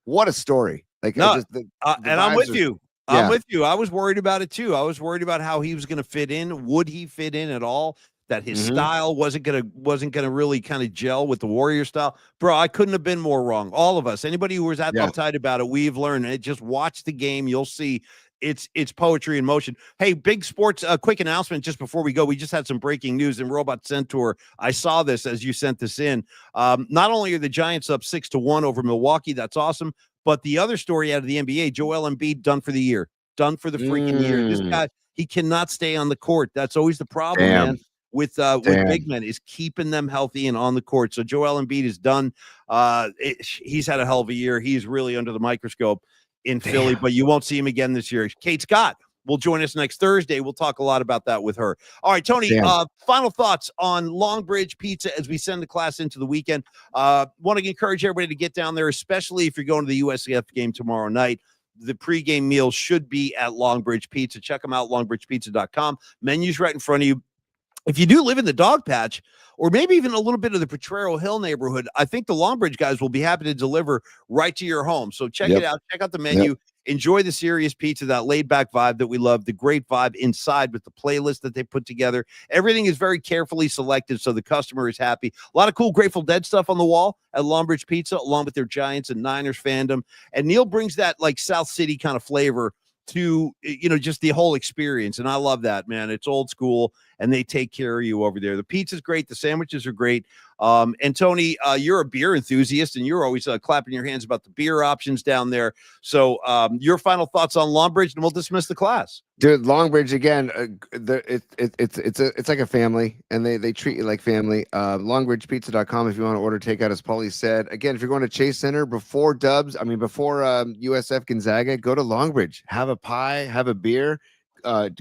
what a story. Like no, I just the and I'm with you. Yeah. I'm with you. I was worried about it too. I was worried about how he was going to fit in. Would he fit in at all? That his style wasn't gonna really kind of gel with the Warrior style, bro. I couldn't have been more wrong. All of us, anybody who was uptight about it, we've learned it. Just watch the game, you'll see it's poetry in motion. Hey, big sports, quick announcement just before we go. We just had some breaking news in Robot Centaur. I saw this as you sent this in. Not only are the Giants up 6-1 over Milwaukee, that's awesome, but the other story out of the NBA, Joel Embiid done for the year, done for the freaking year. This guy, he cannot stay on the court. That's always the problem, man. With big men is keeping them healthy and on the court. So Joel Embiid is done. He's had a hell of a year. He's really under the microscope in Philly, but you won't see him again this year. Kate Scott will join us next Thursday. We'll talk a lot about that with her. All right, Tony, final thoughts on Longbridge Pizza as we send the class into the weekend. Want to encourage everybody to get down there, especially if you're going to the USF game tomorrow night. The pregame meal should be at Longbridge Pizza. Check them out, longbridgepizza.com. Menu's right in front of you. If you do live in the Dog Patch, or maybe even a little bit of the Potrero Hill neighborhood, I think the Longbridge guys will be happy to deliver right to your home. So check it out. Check out the menu. Enjoy the serious pizza, that laid-back vibe that we love, the great vibe inside with the playlist that they put together. Everything is very carefully selected, so the customer is happy. A lot of cool Grateful Dead stuff on the wall at Longbridge Pizza, along with their Giants and Niners fandom. And Neil brings that, like, South City kind of flavor to, just the whole experience. And I love that, man. It's old school, and they take care of you over there. The pizza's great. The sandwiches are great. And Tony, you're a beer enthusiast, and you're always clapping your hands about the beer options down there. So your final thoughts on Longbridge, and we'll dismiss the class. Dude, Longbridge again. It's like a family, and they treat you like family. Longbridgepizza.com if you want to order takeout, as Paulie said. Again, if you're going to Chase Center before USF Gonzaga, go to Longbridge. Have a pie, have a beer.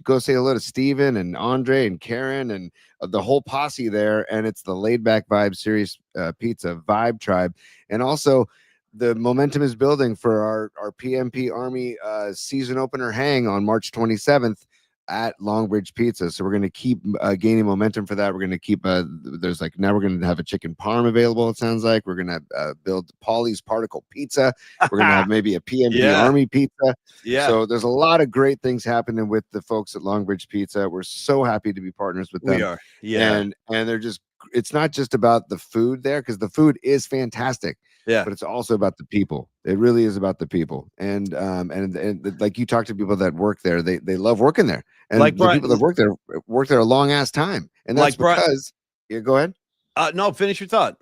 Go say hello to Steven and Andre and Karen and the whole posse there. And it's the laid back vibe, serious pizza vibe tribe. And also the momentum is building for our PMP Army season opener hang on March 27th at Longbridge Pizza. So we're going to keep gaining momentum for that. We're going to keep now we're going to have a chicken parm available. It sounds like we're going to build Paulie's Particle Pizza. We're going to have maybe a PMP Army pizza. Yeah. So there's a lot of great things happening with the folks at Longbridge Pizza. We're so happy to be partners with them. We are. Yeah. And they're just, it's not just about the food there, because the food is fantastic. Yeah, but it's also about the people. It really is about the people, and like you talk to people that work there, they love working there, and like the people that work there a long ass time, and that's like because. Go ahead. No, finish your thought.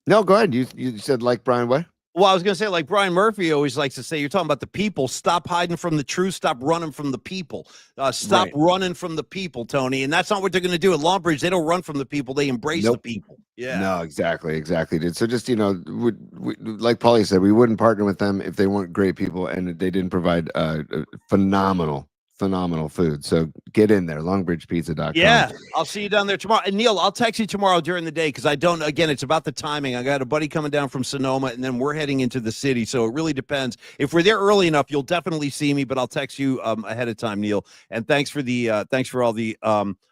No, go ahead. You said like Brian what? Well, I was going to say, like Brian Murphy always likes to say, you're talking about the people. Stop hiding from the truth. Stop running from the people. Stop running from the people, Tony. And that's not what they're going to do at Longbridge. They don't run from the people. They embrace the people. Yeah. No, exactly, dude. So just, we, like Paulie said, we wouldn't partner with them if they weren't great people and they didn't provide phenomenal food. So get in there, longbridgepizza.com. Yeah, I'll see you down there tomorrow. And Neil, I'll text you tomorrow during the day, because it's about the timing. I got a buddy coming down from Sonoma, and then we're heading into the city. So it really depends. If we're there early enough, you'll definitely see me, but I'll text you ahead of time, Neil. And thanks for all the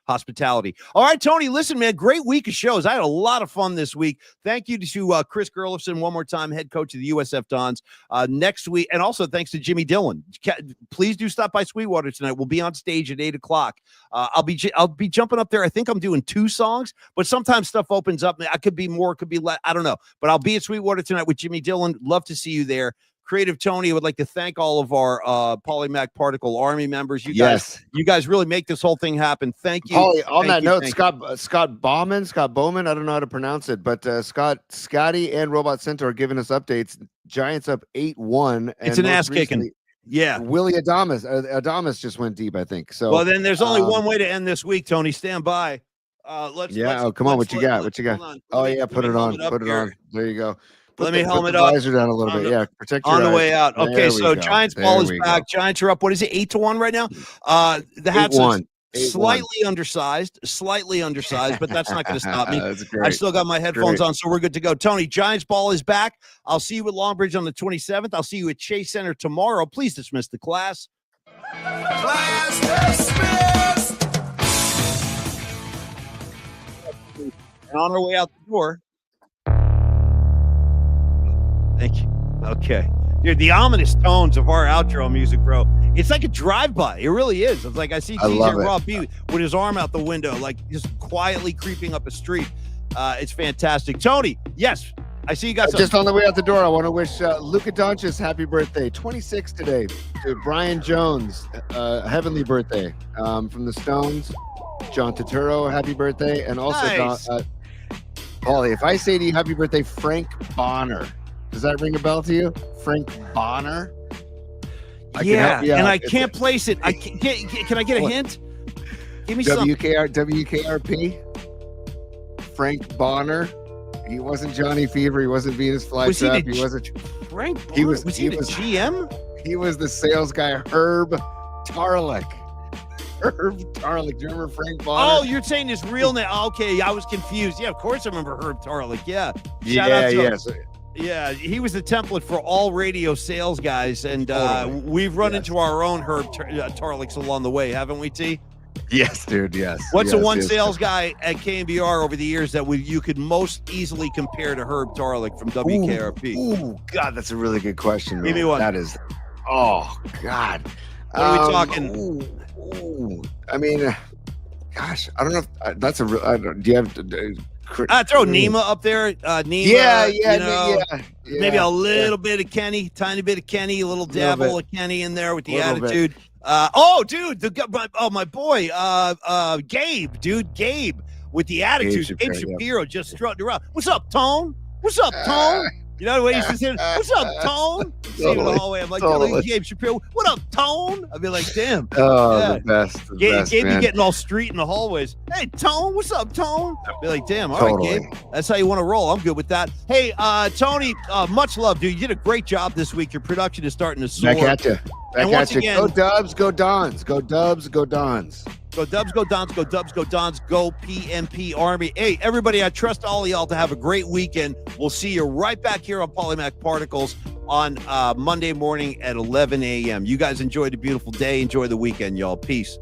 hospitality. All right, Tony, listen, man, great week of shows. I had a lot of fun this week. Thank you to Chris Gerlofson, one more time, head coach of the USF Dons, next week. And also thanks to Jimmy Dillon. Please do stop by Sweetwater tonight. We'll be on stage at 8:00. I'll be jumping up there. I think I'm doing 2 songs, but sometimes stuff opens up. I could be more, could be less. I don't know. But I'll be at Sweetwater tonight with Jimmy Dillon. Love to see you there. Creative Tony, I would like to thank all of our Polymac Particle Army members. You guys really make this whole thing happen. Thank you. Paulie, on that note, Scott Bowman, I don't know how to pronounce it, but Scotty and Robot Center are giving us updates. Giants up 8-1. It's an ass kicking. Yeah. Willie Adamas just went deep, I think. So well, then there's only one way to end this week, Tony. Stand by. Come on. What you got? What you got? Put it on. Put it on. There you go. Let me helmet the up. Visor down a little bit. Yeah, protect your on the eyes. way out. Okay, so Giants ball is back. Go. Giants are up. What is it? 8-1 right now. The Hats are slightly undersized, but that's not going to stop me. I still got my headphones on, so we're good to go. Tony, Giants ball is back. I'll see you at Longbridge on the 27th. I'll see you at Chase Center tomorrow. Please dismiss the class. Class dismissed. And on our way out the door. Thank you. Okay. Dude, the ominous tones of our outro music, bro. It's like a drive-by. It really is. It's like I see DJ Rob B with his arm out the window, like just quietly creeping up a street. It's fantastic. Tony, yes, I see you got something. Just on the way out the door, I want to wish Luka Doncic happy birthday. 26 today. To Brian Jones, heavenly birthday. From the Stones. John Turturro, happy birthday. And also, nice. Paulie, if I say to you, happy birthday, Frank Bonner. Does that ring a bell to you? Frank Bonner? I can't place it. Can I get a hint? Give me some. WKRP? Frank Bonner? He wasn't Johnny Fever. He wasn't Venus Flytrap. He wasn't Frank Bonner? Was he the GM? He was the sales guy, Herb Tarlick. Herb Tarlick. Do you remember Frank Bonner? Oh, you're saying his real name. Okay, I was confused. Yeah, of course I remember Herb Tarlick. Yeah. Shout out to him. Yeah, he was the template for all radio sales guys, and we've run into our own Herb Tarlicks along the way, haven't we, T? Yes, dude, yes. What's the one sales guy at KMBR over the years that you could most easily compare to Herb Tarlick from WKRP? Ooh, God, that's a really good question. Give me one. That is, oh, God. What are we talking? I mean, gosh, I don't know if that's a real, do you have to... throw Nima up there. Nima, maybe a little bit of Kenny, tiny bit of Kenny, a little dabble of Kenny in there with the attitude. My boy, Gabe with the attitude. Gabe Shapiro just strutting around. What's up, Tone? What's up, Tone? You know the way he used to say, "What's up, Tone?" See him in the hallway. I'm like, Gabe Shapiro. What up, Tone? I'd be like, damn. The best. Gabe be getting all street in the hallways. Hey, Tone, what's up, Tone? I'd be like, damn. All right, Gabe. That's how you want to roll. I'm good with that. Hey, Tony, much love, dude. You did a great job this week. Your production is starting to soar. Back at you. Again, go Dubs, go Dons. Go Dubs, go Dons. Go Dubs, go Dons, go Dubs, go Dons, go PMP Army. Hey, everybody, I trust all of y'all to have a great weekend. We'll see you right back here on Polymac Particles on Monday morning at 11 a.m. You guys enjoy the beautiful day. Enjoy the weekend, y'all. Peace.